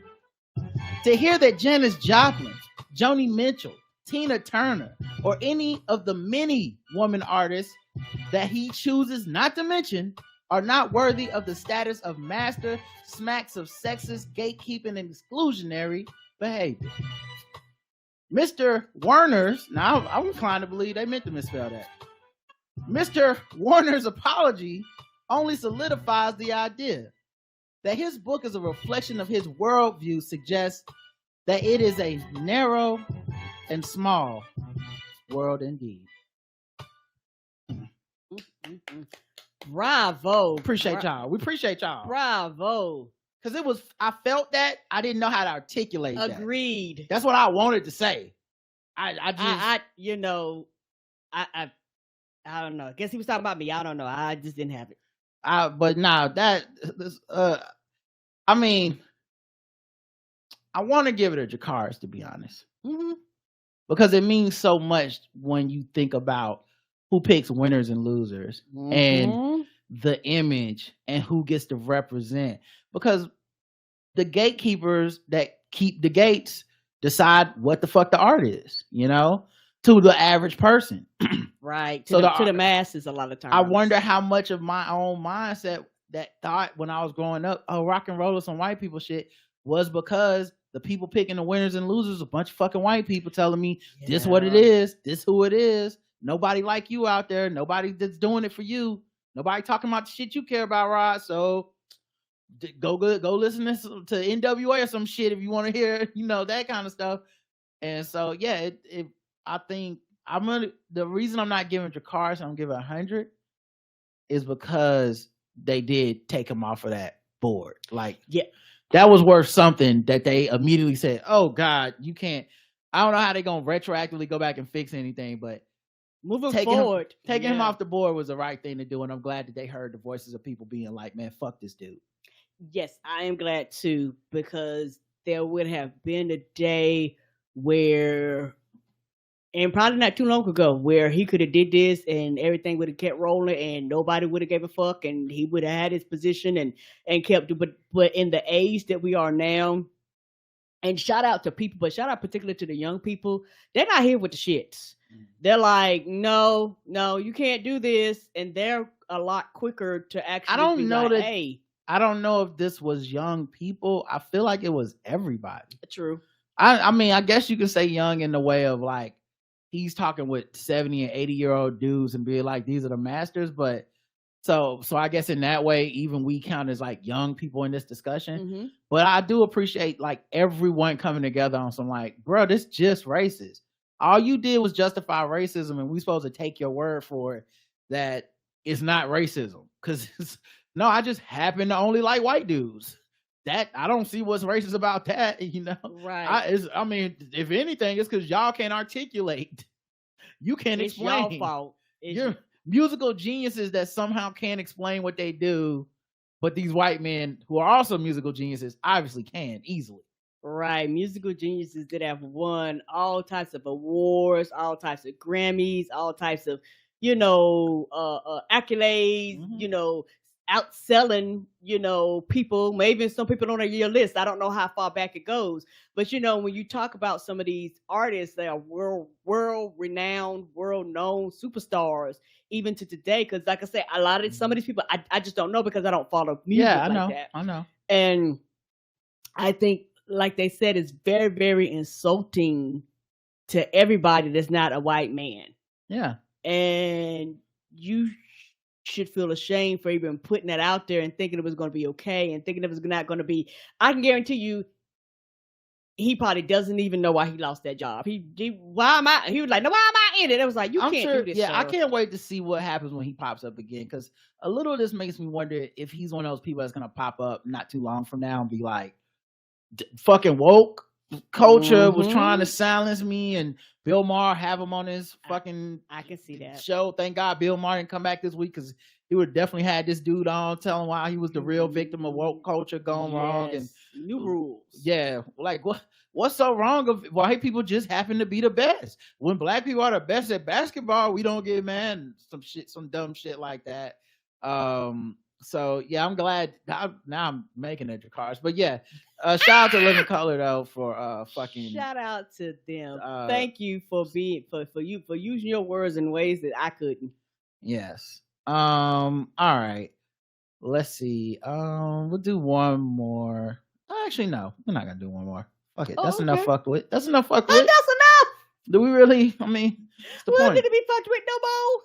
To hear that Janis Joplin, Joni Mitchell, Tina Turner, or any of the many woman artists that he chooses not to mention are not worthy of the status of master smacks of sexist, gatekeeping, and exclusionary behavior. Mr. Werner's, now I'm inclined to believe they meant to misspell that. Mr. Werner's apology only solidifies the idea that his book is a reflection of his worldview, suggests that it is a narrow and small world indeed. Bravo. Appreciate y'all. We appreciate y'all. Bravo. Because it was, I felt that. I didn't know how to articulate that. Agreed. That's what I wanted to say. I don't know. I guess he was talking about me. I don't know. I just didn't have it. But now I mean, I want to give it a Jakars, to be honest. Mm-hmm. Because it means so much when you think about who picks winners and losers and the image and who gets to represent. Because the gatekeepers that keep the gates decide what the fuck the art is, you know, to the average person. Right. To the masses a lot of times. I wonder how much of my own mindset that thought when I was growing up, oh, rock and roll is some white people shit, was because the people picking the winners and losers, a bunch of fucking white people telling me this what it is, this who it is. Nobody like you out there. Nobody that's doing it for you. Nobody talking about the shit you care about, Rod. So go listen to NWA or some shit if you want to hear, you know, that kind of stuff. And so, yeah, I think the reason I'm not giving Jakars, I'm giving 100 is because they did take him off of that board. Like, yeah, that was worth something that they immediately said, oh God, you can't. I don't know how they're going to retroactively go back and fix anything, but taking him off the board was the right thing to do. And I'm glad that they heard the voices of people being like, man, fuck this dude. Yes, I am glad too, because there would have been a day where, and probably not too long ago, where he could have did this and everything would have kept rolling and nobody would have gave a fuck and he would have had his position and kept it. But in the age that we are now, and shout out to people, but shout out particularly to the young people, they're not here with the shits. They're like, no, you can't do this. And they're a lot quicker to actually I don't know if this was young people. I feel like it was everybody. True. I mean, I guess you could say young in the way of like, he's talking with 70 and 80-year-old dudes and being like, these are the masters. But so I guess in that way, even we count as like young people in this discussion. Mm-hmm. But I do appreciate like everyone coming together on some like, bro, this just racist. All you did was justify racism and we supposed to take your word for it that it's not racism. Because no, I just happen to only like white dudes. That I don't see what's racist about that, you know. Right. I mean, if anything, it's because y'all can't articulate. You can't It's explain. your fault. You're musical geniuses that somehow can't explain what they do, but these white men who are also musical geniuses obviously can easily. Right. Musical geniuses that have won all types of awards, all types of Grammys, all types of, you know, accolades, Mhm. you know, outselling, you know, people, maybe some people on your list. I don't know how far back it goes, but you know, when you talk about some of these artists, they are world renowned, world known superstars, even to today. Because, like I said, a lot of some of these people, I just don't know because I don't follow music Yeah, I like know. that. I know. And I think, like they said, it's very, very insulting to everybody that's not a white man. Yeah. And you should feel ashamed for even putting that out there and thinking it was going to be okay and thinking it was not going to be. I can guarantee you, he probably doesn't even know why he lost that job. He was like, no, why am I in it? It was like, you can't do this. Yeah, I sir. can't wait to see what happens when he pops up again. Because a little of this makes me wonder if he's one of those people that's gonna pop up not too long from now and be like, fucking woke culture was trying to silence me, and Bill Maher have him on his fucking I can see that show. Thank God Bill Maher didn't come back this week, because he would definitely had this dude on telling why he was the real victim of woke culture going wrong and new rules. Yeah, like what's so wrong of white people just happen to be the best? When black people are the best at basketball, we don't get mad. Some dumb shit like that. So yeah, I'm glad now I'm making it cars. But yeah, shout out to Living Color though for fucking shout out to them. Thank you for being for using your words in ways that I couldn't. Yes. All right. Let's see. We'll do one more. Actually, no, we're not gonna do one more. Fuck it. That's enough fucked with. That's enough fucked with. That's enough. Do we really? I mean, what's the We don't point? need to be fucked with no more.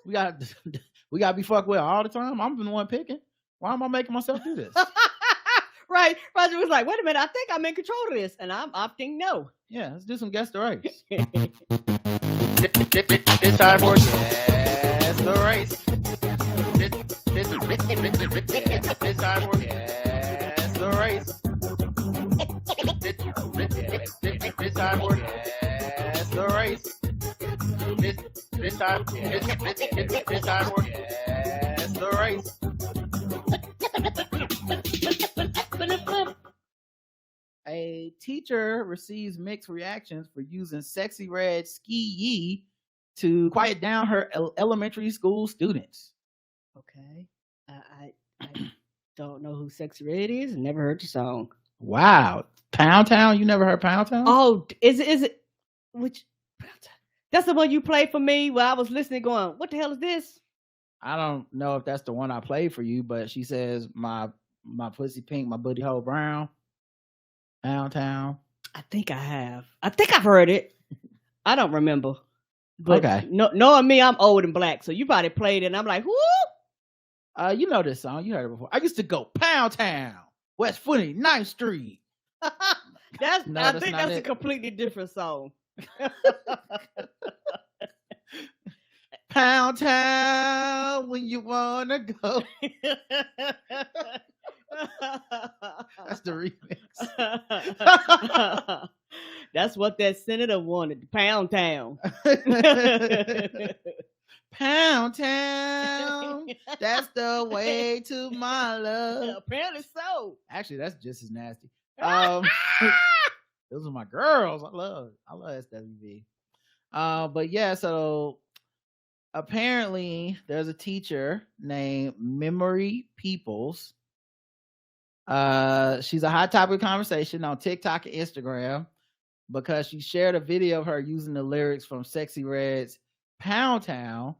We got to be fucked with all the time. I'm the one picking. Why am I making myself do this? Right. Roger was like, wait a minute, I think I'm in control of this. And I'm opting no. Yeah, let's do some guess the race. It's time for Guess the Race. It's time for Guess the Race. It's time for Guess the Race. It's time for Guess the Race. A teacher receives mixed reactions for using Sexyy Red SkeeYee to quiet down her elementary school students. Okay. I don't know who Sexyy Red is. Never heard the song. Wow. Pound Town? You never heard Pound Town? Oh, is it which that's the one you played for me while I was listening going, what the hell is this? I don't know if that's the one I played for you, but she says my pussy pink, my booty hole brown. Pound Town. I think I have. I think I've heard it. I don't remember. But okay. Knowing me, I'm old and black, so you probably played it and I'm like, whoo! You know this song. You heard it before. I used to go Pound Town, West 49th Street. I think that's it. a completely different song. Pound Town when you wanna go. That's the remix. That's what that senator wanted. Pound Town. Pound Town. That's the way to my love. Apparently so. Actually, that's just as nasty. Those are my girls. I love SWV. But yeah, so apparently there's a teacher named Memory Peoples. She's a hot topic of conversation on TikTok and Instagram because she shared a video of her using the lyrics from Sexyy Red's Pound Town.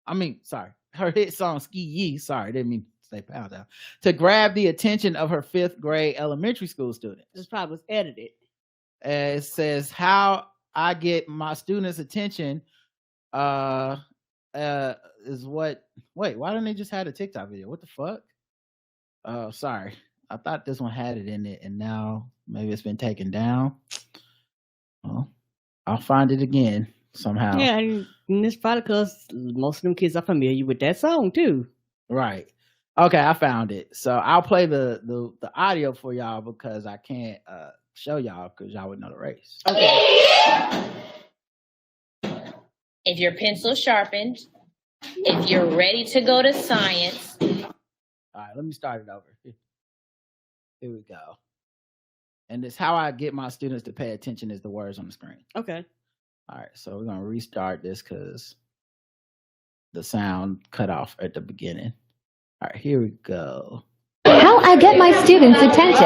Her hit song SkeeYee. Sorry, didn't mean to say Pound Town. To grab the attention of her 5th grade elementary school students. This probably was edited. It says, how I get my students' attention is what. Wait, why didn't they just have a TikTok video? What the fuck? Sorry. I thought this one had it in it, and now maybe it's been taken down. Well, I'll find it again somehow. Yeah, and it's probably because most of them kids are familiar with that song too. Right. Okay, I found it. So I'll play the audio for y'all because I can't show y'all because y'all would know the race. Okay. If your pencil sharpened, if you're ready to go to science. All right, let me start it over. Here we go. And it's how I get my students to pay attention is the words on the screen. Okay. All right, so we're going to restart this because the sound cut off at the beginning. All right, here we go. How I get my students' attention.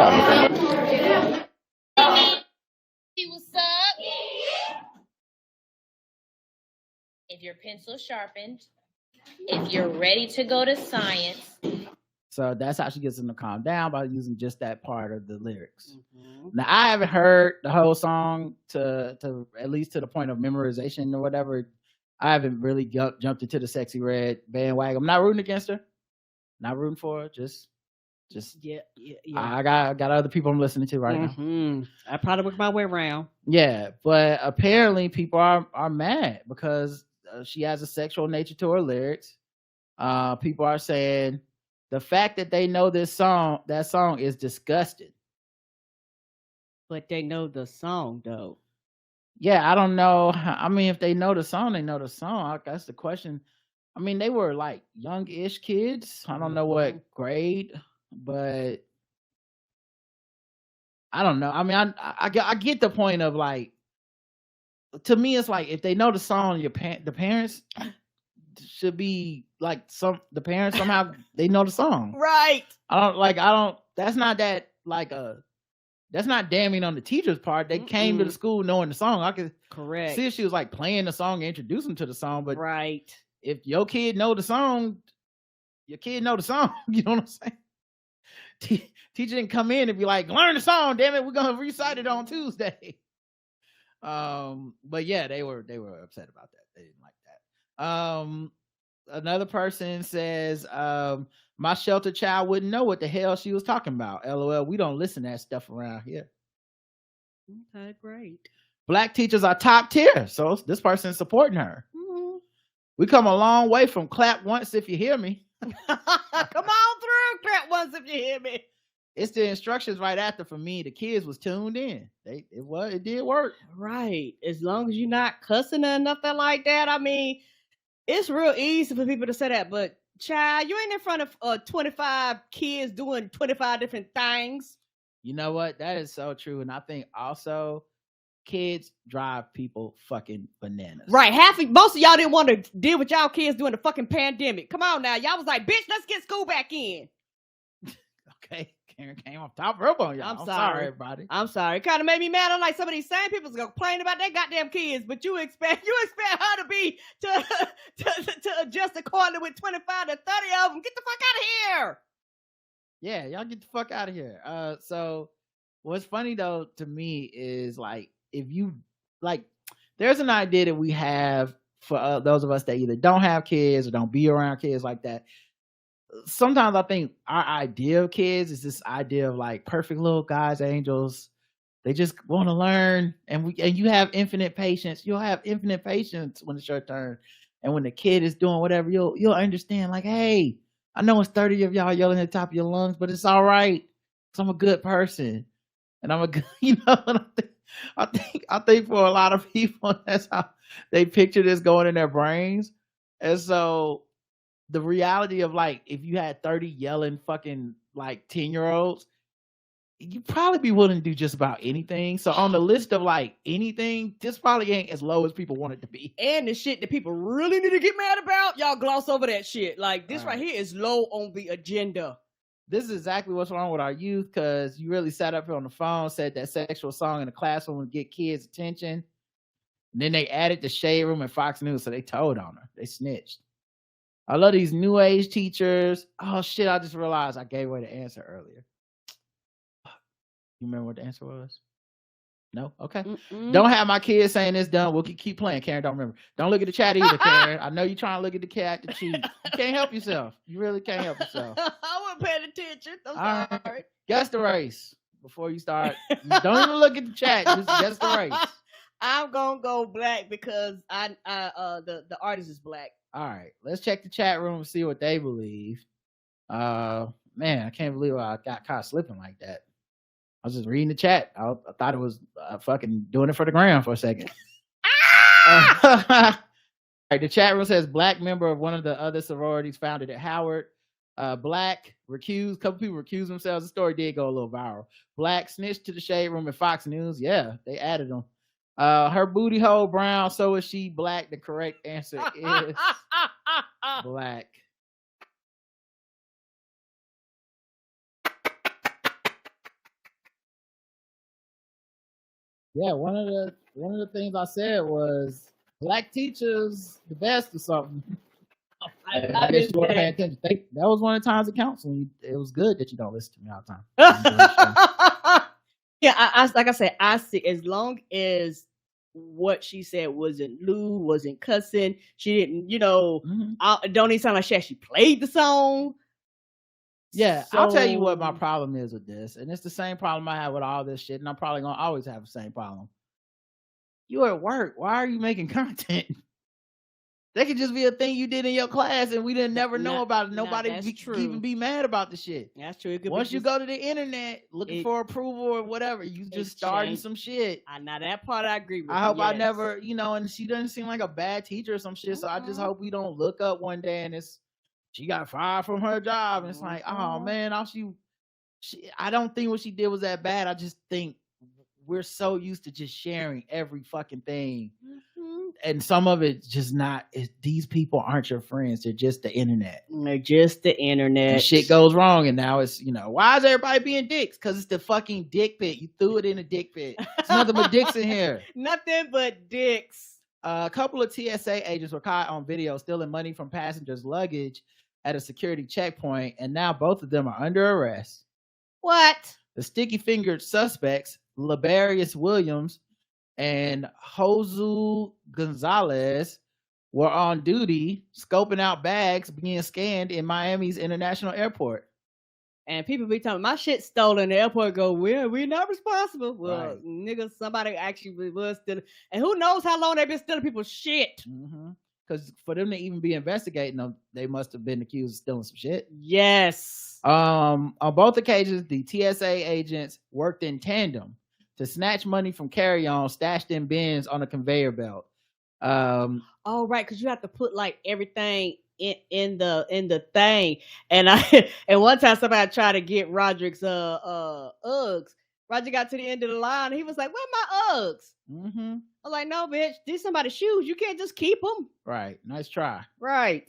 Hey, what's up? If your pencil sharpened, if you're ready to go to science. So that's how she gets them to calm down by using just that part of the lyrics. Mm-hmm. Now, I haven't heard the whole song to at least to the point of memorization or whatever. I haven't really jumped into the Sexyy Red bandwagon. I'm not rooting against her. Not rooting for her. Just yeah. I got other people I'm listening to right now. I probably work my way around. Yeah, but apparently people are mad because she has a sexual nature to her lyrics. People are saying the fact that they know that song is disgusting. But they know the song though. Yeah, I don't know. I mean, if they know the song, they know the song. That's the question. I mean, they were like young-ish kids. I don't know what grade, but I don't know. I mean, I get the point of like, to me, it's like if they know the song, the parents should be like the parents somehow they know the song. Right. That's not that like that's not damning on the teacher's part. They came to the school knowing the song. I could see if she was like playing the song and introducing them to the song, but right. If your kid know the song, your kid know the song. You know what I'm saying? Teacher didn't come in and be like, learn the song, damn it, we're gonna recite it on Tuesday. But yeah, they were upset about that. They didn't like that. Another person says, my shelter child wouldn't know what the hell she was talking about. LOL, we don't listen to that stuff around here. Okay, great. Black teachers are top tier, so this person is supporting her. We come a long way from clap once if you hear me. Come on through, clap once if you hear me. It's the instructions right after for me. The kids was tuned in. It did work. Right. As long as you're not cussing or nothing like that. I mean, it's real easy for people to say that, but child, you ain't in front of 25 kids doing 25 different things. You know what? That is so true. And I think also kids drive people fucking bananas. Right. Most of y'all didn't want to deal with y'all kids during the fucking pandemic. Come on now. Y'all was like, bitch, let's get school back in. Okay. Karen came off top rope on y'all. I'm sorry, everybody. I'm sorry. It kind of made me mad. I'm like, some of these same people's gonna complain about their goddamn kids, but you expect her to be to adjust accordingly with 25 to 30 of them. Get the fuck out of here. Yeah, y'all get the fuck out of here. So what's funny though to me is like, if you like, there's an idea that we have for those of us that either don't have kids or don't be around kids like that. Sometimes I think our idea of kids is this idea of like perfect little guys, angels. They just want to learn, and you have infinite patience. You'll have infinite patience when it's your turn, and when the kid is doing whatever, you'll understand. Like, hey, I know it's 30 of y'all yelling at the top of your lungs, but it's all right. Cause I'm a good person, and I'm a good, you know. And I think for a lot of people, that's how they picture this going in their brains, and so. The reality of like, if you had 30 yelling fucking like 10-year-olds, you'd probably be willing to do just about anything. So on the list of like anything, this probably ain't as low as people want it to be. And the shit that people really need to get mad about, y'all gloss over that shit. Like this right here is low on the agenda. This is exactly what's wrong with our youth, because you really sat up here on the phone, said that sexual song in the classroom to get kids' attention. And then they added the Shade Room and Fox News, so they told on her. They snitched. I love these new age teachers. Oh shit, I just realized I gave away the answer earlier. You remember what the answer was? No? Okay. Don't have my kids saying this done. We'll keep playing. Karen, don't remember. Don't look at the chat either, Karen. I know you're trying to look at the cat to cheat. You can't help yourself. You really can't help yourself. I wasn't paying attention. I'm sorry. Right. Guess the race before you start. Don't even look at the chat. Just guess the race. I'm gonna go black because the artist is black. All right, let's check the chat room and see what they believe. Man, I can't believe I got caught slipping like that. I was just reading the chat. I thought it was fucking doing it for the gram for a second. Right, the chat room says black member of one of the other sororities founded at Howard. Black recused, couple people recused themselves. The story did go a little viral. Black snitched to the shade room at Fox News. Yeah, they added them. Her booty hole brown, so is she black. The correct answer is black. Yeah, one of the things I said was black teachers the best or something. I guess you weren't paying attention. That was one of the times of counseling. It was good that you don't listen to me all the time. Yeah, I like I said, I see as long as what she said wasn't lewd, wasn't cussing, she didn't, don't even sound like she actually played the song. Yeah, so, I'll tell you what my problem is with this, and it's the same problem I have with all this shit, and I'm probably gonna always have the same problem. You at work, why are you making content? That could just be a thing you did in your class, and we didn't never know about it. Nobody even be mad about the shit. That's true. Once you go to the internet looking for approval or whatever, you just starting some shit. Now that part I agree with. I hope I never, and she doesn't seem like a bad teacher or some shit. So I just hope we don't look up one day and she got fired from her job, and it's like, oh man, I don't think what she did was that bad. I just think we're so used to just sharing every fucking thing. And some of it's just not. These people aren't your friends. They're just the internet. They're just the internet. And shit goes wrong, and now it's why is everybody being dicks? Because it's the fucking dick pit. You threw it in a dick pit. It's nothing but dicks in here. Nothing but dicks. A couple of TSA agents were caught on video stealing money from passengers' luggage at a security checkpoint, and now both of them are under arrest. What? The sticky-fingered suspects, Labarius Williams and Josu Gonzalez, were on duty scoping out bags being scanned in Miami's International Airport. And people be telling me, my shit stolen. The airport go, we're not responsible. Well, right. Nigga, somebody actually was stealing. And who knows how long they've been stealing people's shit. Because for them to even be investigating them, they must have been accused of stealing some shit. Yes. On both occasions, the TSA agents worked in tandem to snatch money from carry-on stashed in bins on a conveyor belt. Oh, right, because you have to put like everything in the thing. And one time somebody tried to get Roderick's Uggs. Roger got to the end of the line and he was like, "Where my Uggs?" I was like, "No, bitch, these somebody's shoes. You can't just keep them." Right. Nice try. Right.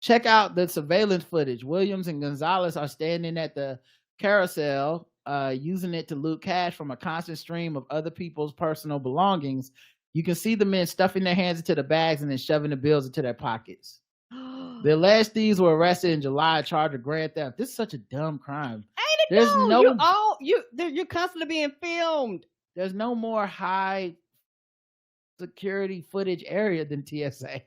Check out the surveillance footage. Williams and Gonzalez are standing at the carousel, using it to loot cash from a constant stream of other people's personal belongings. You can see the men stuffing their hands into the bags and then shoving the bills into their pockets. The alleged thieves were arrested in July, charged with grand theft. This is such a dumb crime. Ain't it? You're constantly being filmed. There's no more high security footage area than TSA.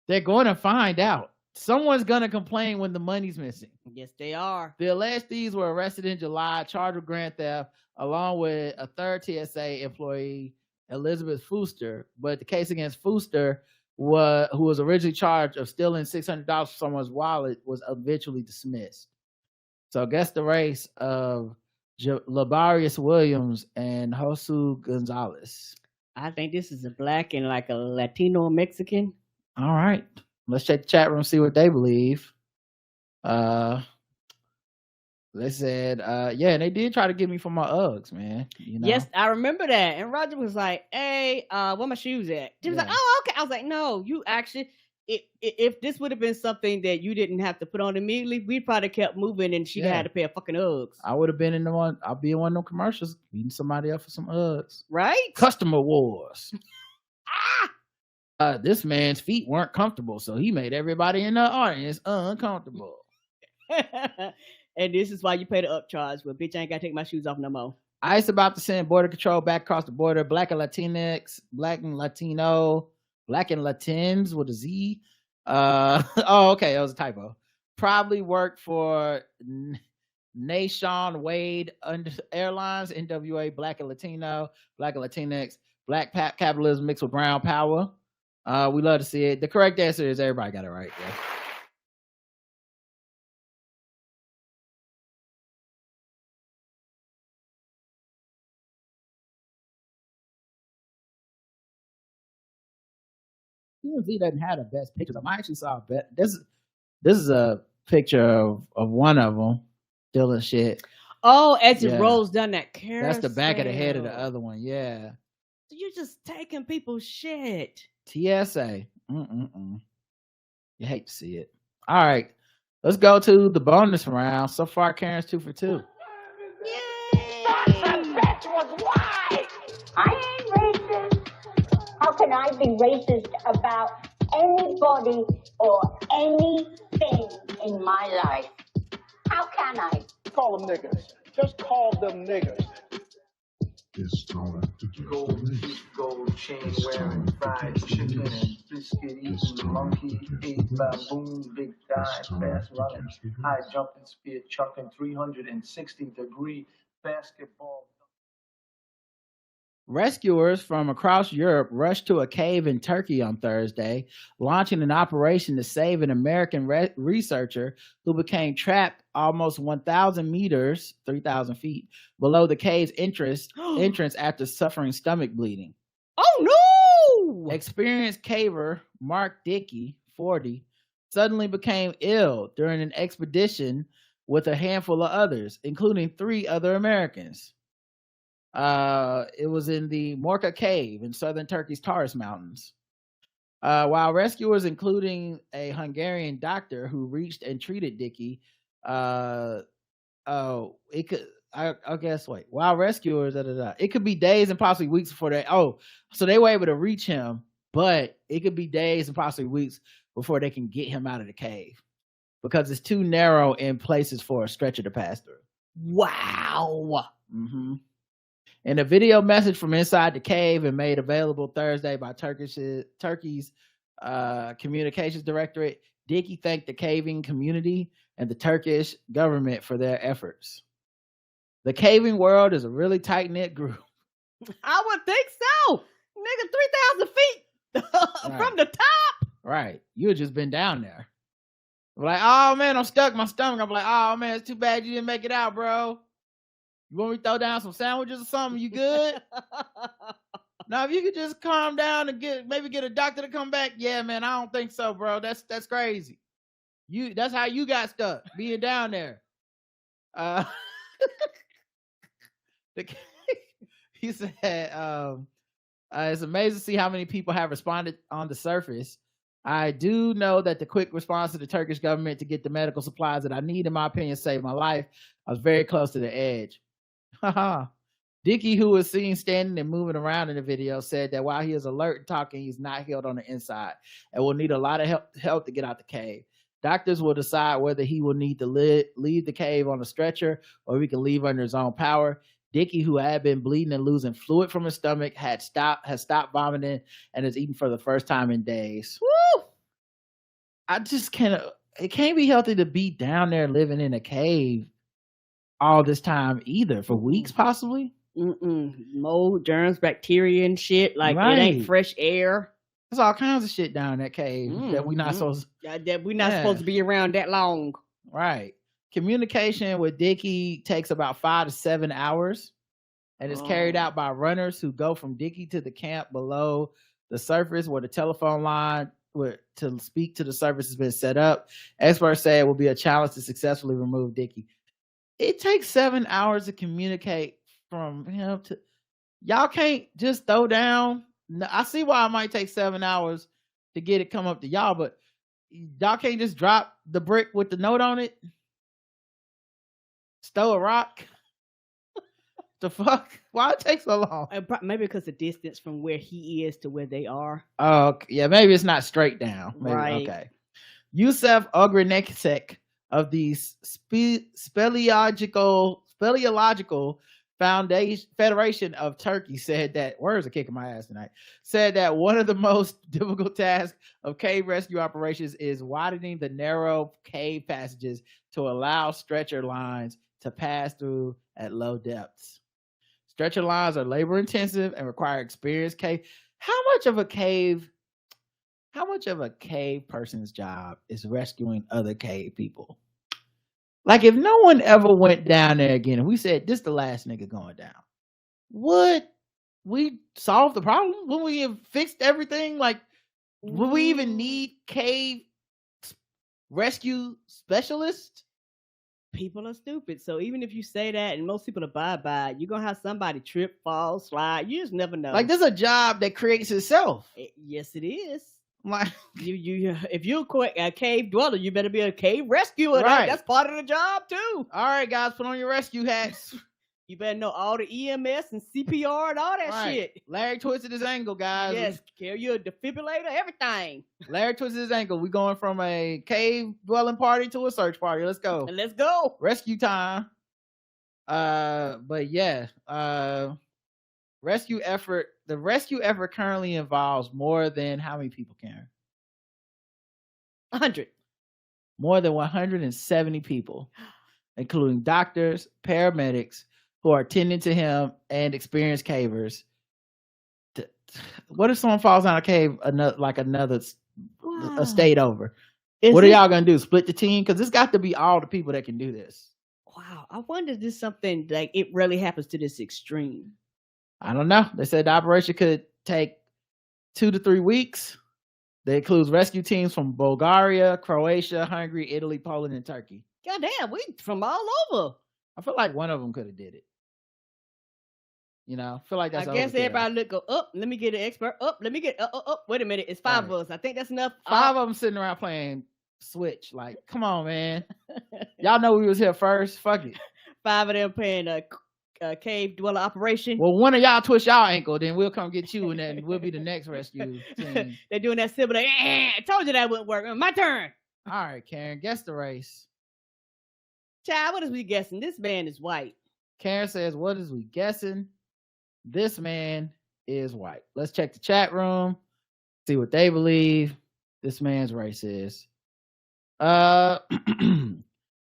They're going to find out. Someone's going to complain when the money's missing. Yes, they are. The alleged thieves were arrested in July, charged with grand theft, along with a third TSA employee, Elizabeth Fooster. But the case against Fooster, who was originally charged of stealing $600 from someone's wallet, was eventually dismissed. So I guess the race of Labarius Williams and Josu Gonzalez. I think this is a black and like a Latino Mexican. All right. Let's check the chat room, see what they believe. They said, yeah, they did try to get me for my Uggs, man. Yes, I remember that. And Roger was like, "Hey, where my shoes at?" She was like, "Oh, okay." I was like, "No, you actually, if this would have been something that you didn't have to put on immediately, we probably kept moving and she'd had to pay a fucking Uggs." I would have been in I'll be in one of them commercials, beating somebody up for some Uggs. Right? Customer wars. This man's feet weren't comfortable, so he made everybody in the audience uncomfortable. And this is why you pay the upcharge. Well, bitch, I ain't got to take my shoes off no more. ICE about to send border control back across the border. Black and Latins with a Z. Oh, okay, that was a typo. Probably worked for Nation Wade Airlines, NWA, Black and Latino, Black and Latinx, Black capitalism mixed with brown power. We love to see it. The correct answer is everybody got it right. Yeah. TMZ doesn't have the best pictures. I actually saw this is a picture of one of them stealing shit. Oh, as it Yeah. rolls down that carousel. That's the back of the head of the other one. Yeah. You're just taking people's shit. TSA. You hate to see it. All right. Let's go to the bonus round. So far, Karen's 2 for 2. I ain't racist. How can I be racist about anybody or anything in my life? How can I? Call them niggas. Just call them niggas. Gold chain wearing, fried chicken and biscuit eating, monkey ate baboon, big dime, fast running, high jumping, spear chucking, 360-degree basketball. Rescuers from across Europe rushed to a cave in Turkey on Thursday, launching an operation to save an American researcher who became trapped almost 1,000 meters, 3,000 feet, below the cave's entrance after suffering stomach bleeding. Oh, no! Experienced caver Mark Dickey, 40, suddenly became ill during an expedition with a handful of others, including 3 other Americans. It was in the Morka Cave in southern Turkey's Taurus Mountains. While rescuers, including a Hungarian doctor who reached and treated Dickey, while rescuers, it could be days and possibly weeks before so they were able to reach him, but it could be days and possibly weeks before they can get him out of the cave because it's too narrow in places for a stretcher to pass through. Wow. Mm-hmm. In a video message from inside the cave and made available Thursday by Turkey's communications directorate, Dickey thanked the caving community and the Turkish government for their efforts. The caving world is a really tight-knit group. I would think so. Nigga, 3,000 feet from the top. Right. You had just been down there. Like, oh man, I'm stuck in my stomach. I'm like, oh man, it's too bad you didn't make it out, bro. You want me to throw down some sandwiches or something? You good? Now, if you could just calm down and maybe get a doctor to come back. Yeah, man, I don't think so, bro. That's crazy. That's how you got stuck, being down there. He said, it's amazing to see how many people have responded on the surface. I do know that the quick response to the Turkish government to get the medical supplies that I need, in my opinion, saved my life. I was very close to the edge. Dickey, who was seen standing and moving around in the video, said that while he is alert and talking, he's not healed on the inside and will need a lot of help to get out the cave. Doctors will decide whether he will need to leave the cave on a stretcher or if he can leave under his own power. Dickey, who had been bleeding and losing fluid from his stomach, has stopped vomiting and is eating for the first time in days. Woo! I just it can't be healthy to be down there living in a cave all this time either, for weeks possibly. Mold, germs, bacteria and shit. Like It ain't fresh air. There's all kinds of shit down in that cave that we're not supposed to be around that long. Right. Communication with Dickey takes about 5 to 7 hours and is carried out by runners who go from Dickey to the camp below the surface where the telephone line to speak to the surface has been set up. Experts say it will be a challenge to successfully remove Dickey. It takes 7 hours to communicate from him to y'all. Can't just throw down. I see why it might take 7 hours to get it come up to y'all, but y'all can't just drop the brick with the note on it. Stow a rock. The fuck? Why it take so long? Maybe because the distance from where he is to where they are. Oh, okay. Yeah, maybe it's not straight down. Maybe, right. Okay. Yusuf Ogreneksek of the Speleological Federation of Turkey said that, words are kicking my ass tonight, said that one of the most difficult tasks of cave rescue operations is widening the narrow cave passages to allow stretcher lines to pass through at low depths. Stretcher lines are labor intensive and require experienced cave. How much of a cave how much of a cave person's job is rescuing other cave people? Like, if no one ever went down there again, and we said this the last nigga going down, would we solve the problem? Would we have fixed everything? Like, would we even need cave rescue specialists? People are stupid. So even if you say that and most people abide by it, you're gonna have somebody trip, fall, slide. You just never know. Like, there's a job that creates itself. Yes, it is. Like, you if you're a cave dweller, you better be a cave rescuer. Right. That's part of the job too. All right, guys, put on your rescue hats. You better know all the EMS and CPR and all that Right. shit. Larry twisted his ankle, guys. Yes, carry your defibrillator, everything. Larry twisted his ankle. We going from a cave dwelling party to a search party. Let's go. And let's go. Rescue time. But yeah, rescue effort. The rescue effort currently involves more than how many people, Karen? 100. More than 170 people, including doctors, paramedics who are tending to him, and experienced cavers. What if someone falls down a cave another a state over? What are y'all gonna do? Split the team? Because it's got to be all the people that can do this. Wow, I wonder if this is something like it really happens to this extreme. I don't know. They said the operation could take 2 to 3 weeks. That includes rescue teams from Bulgaria, Croatia, Hungary, Italy, Poland, and Turkey. Goddamn, we from all over. I feel like one of them could have did it. You know, I feel like that's. I guess overkill. everybody look go up. Let me get an expert. Up. Let me get up. Wait a minute. It's 5 of us. I think that's enough. 5 of them sitting around playing Switch. Like, come on, man. Y'all know we was here first. Fuck it. 5 of them playing a cave dweller operation. Well, one of y'all twist y'all ankle, then we'll come get you, and then we'll be the next rescue team. They're doing that similar. I told you that wouldn't work. My turn. All right, Karen, guess the race. Child, what is we guessing? This man is white. Karen says, what is we guessing? This man is white. Let's check the chat room, see what they believe this man's race is.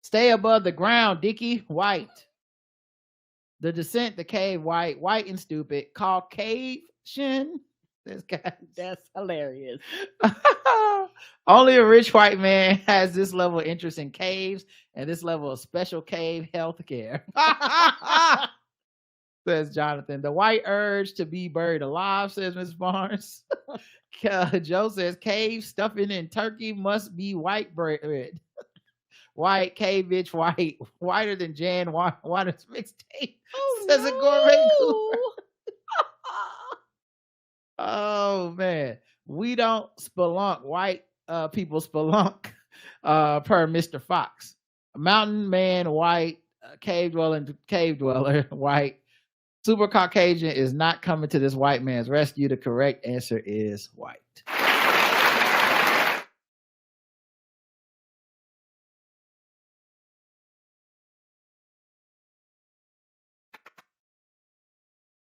Stay above the ground, Dickie. White. The Descent, the Cave, white. White and stupid. Caucasian. This guy. That's hilarious. Only a rich white man has this level of interest in caves and this level of special cave health care. Says Jonathan. The white urge to be buried alive, says Ms. Barnes. Joe says cave stuffing in turkey must be white bread. White, cave bitch, white. Whiter than Jann Wenner's mixtape. Says a gourmet cooler. Oh man. We don't spelunk. White people spelunk per Mr. Fox. Mountain man, white. Cave dweller, white. Super Caucasian is not coming to this white man's rescue. The correct answer is white.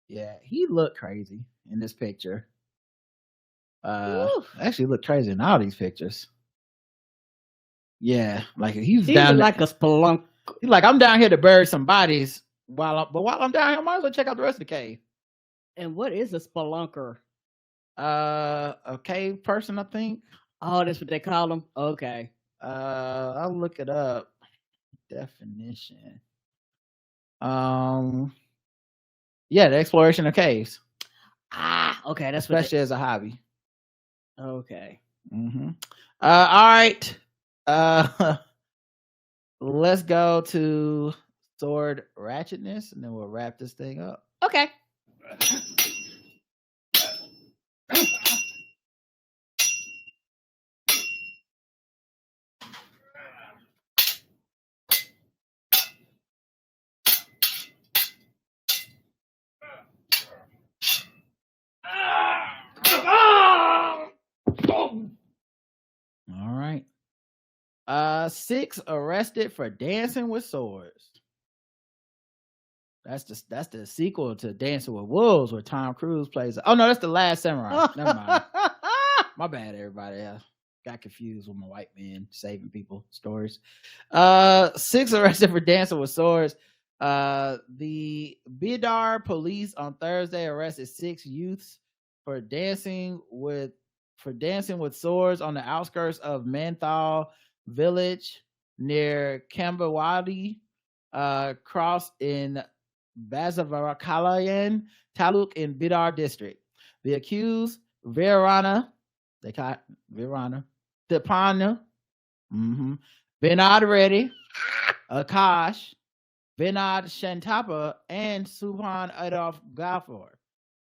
Yeah, he looked crazy in this picture. Actually looked crazy in all these pictures. Yeah, like he's down like a spelunk. He's like, I'm down here to bury some bodies. While I'm down here, I might as well check out the rest of the cave. And what is a spelunker? A cave person, I think. Oh, that's what they call them. Okay. I'll look it up. Definition. Yeah, the exploration of caves. Okay, that's especially as a hobby. Okay. Mm-hmm. All right. Let's go to sword ratchetness, and then we'll wrap this thing up. Okay. All right. 6 arrested for dancing with swords. That's the sequel to Dancing with Wolves, where Tom Cruise plays. Oh no, that's The Last Samurai. Never mind. My bad, everybody. I got confused with my white man saving people stories. 6 arrested for dancing with swords. The Boebert police on Thursday arrested 6 youths for dancing with for dancing with swords on the outskirts of Manthal village near Kambawadi, cross in Bazavarkalayan Taluk in Bidar district. The accused, Virana, they call it Virana, Dipana, Vinod Reddy, Akash, Vinod Shantapa, and Subhan Adolf Gaffar,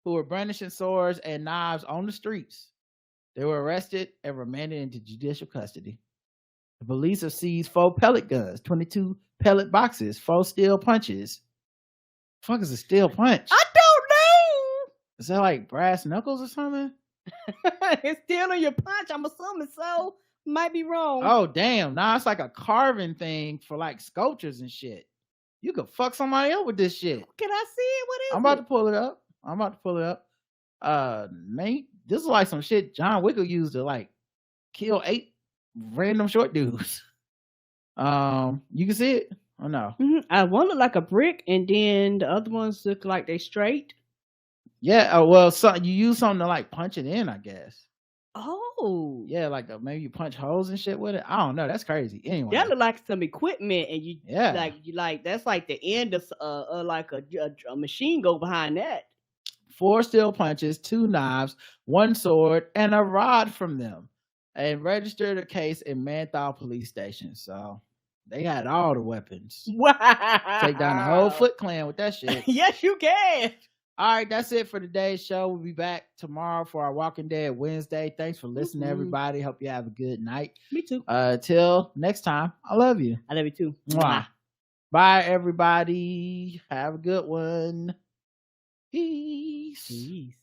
who were brandishing swords and knives on the streets. They were arrested and remanded into judicial custody. The police have seized 4 pellet guns, 22 pellet boxes, 4 steel punches. The fuck is a steel punch? I don't know. Is that like brass knuckles or something? It's still in your punch. I'm assuming so. Might be wrong. Oh, damn. Nah, it's like a carving thing for like sculptures and shit. You could fuck somebody up with this shit. Can I see it? What is I'm about to pull it up. Man, this is like some shit John Wick used to like kill 8 random short dudes. You can see it? Oh no. One look like a brick, and then the other ones look like they straight. Yeah. Well, you use something to like punch it in, I guess. Oh. Yeah, like maybe you punch holes and shit with it. I don't know. That's crazy. Anyway, That look like some equipment, and you like that's like the end of like a machine go behind that. 4 steel punches, 2 knives, 1 sword, and a rod from them, and registered a case in Manthal police station. So they had all the weapons. Wow. Take down the whole Foot Clan with that shit. Yes, you can. All right, that's it for today's show. We'll be back tomorrow for our Walking Dead Wednesday. Thanks for listening, everybody. Hope you have a good night. Me too. Till next time, I love you. I love you too. Mwah. Bye, everybody. Have a good one. Peace.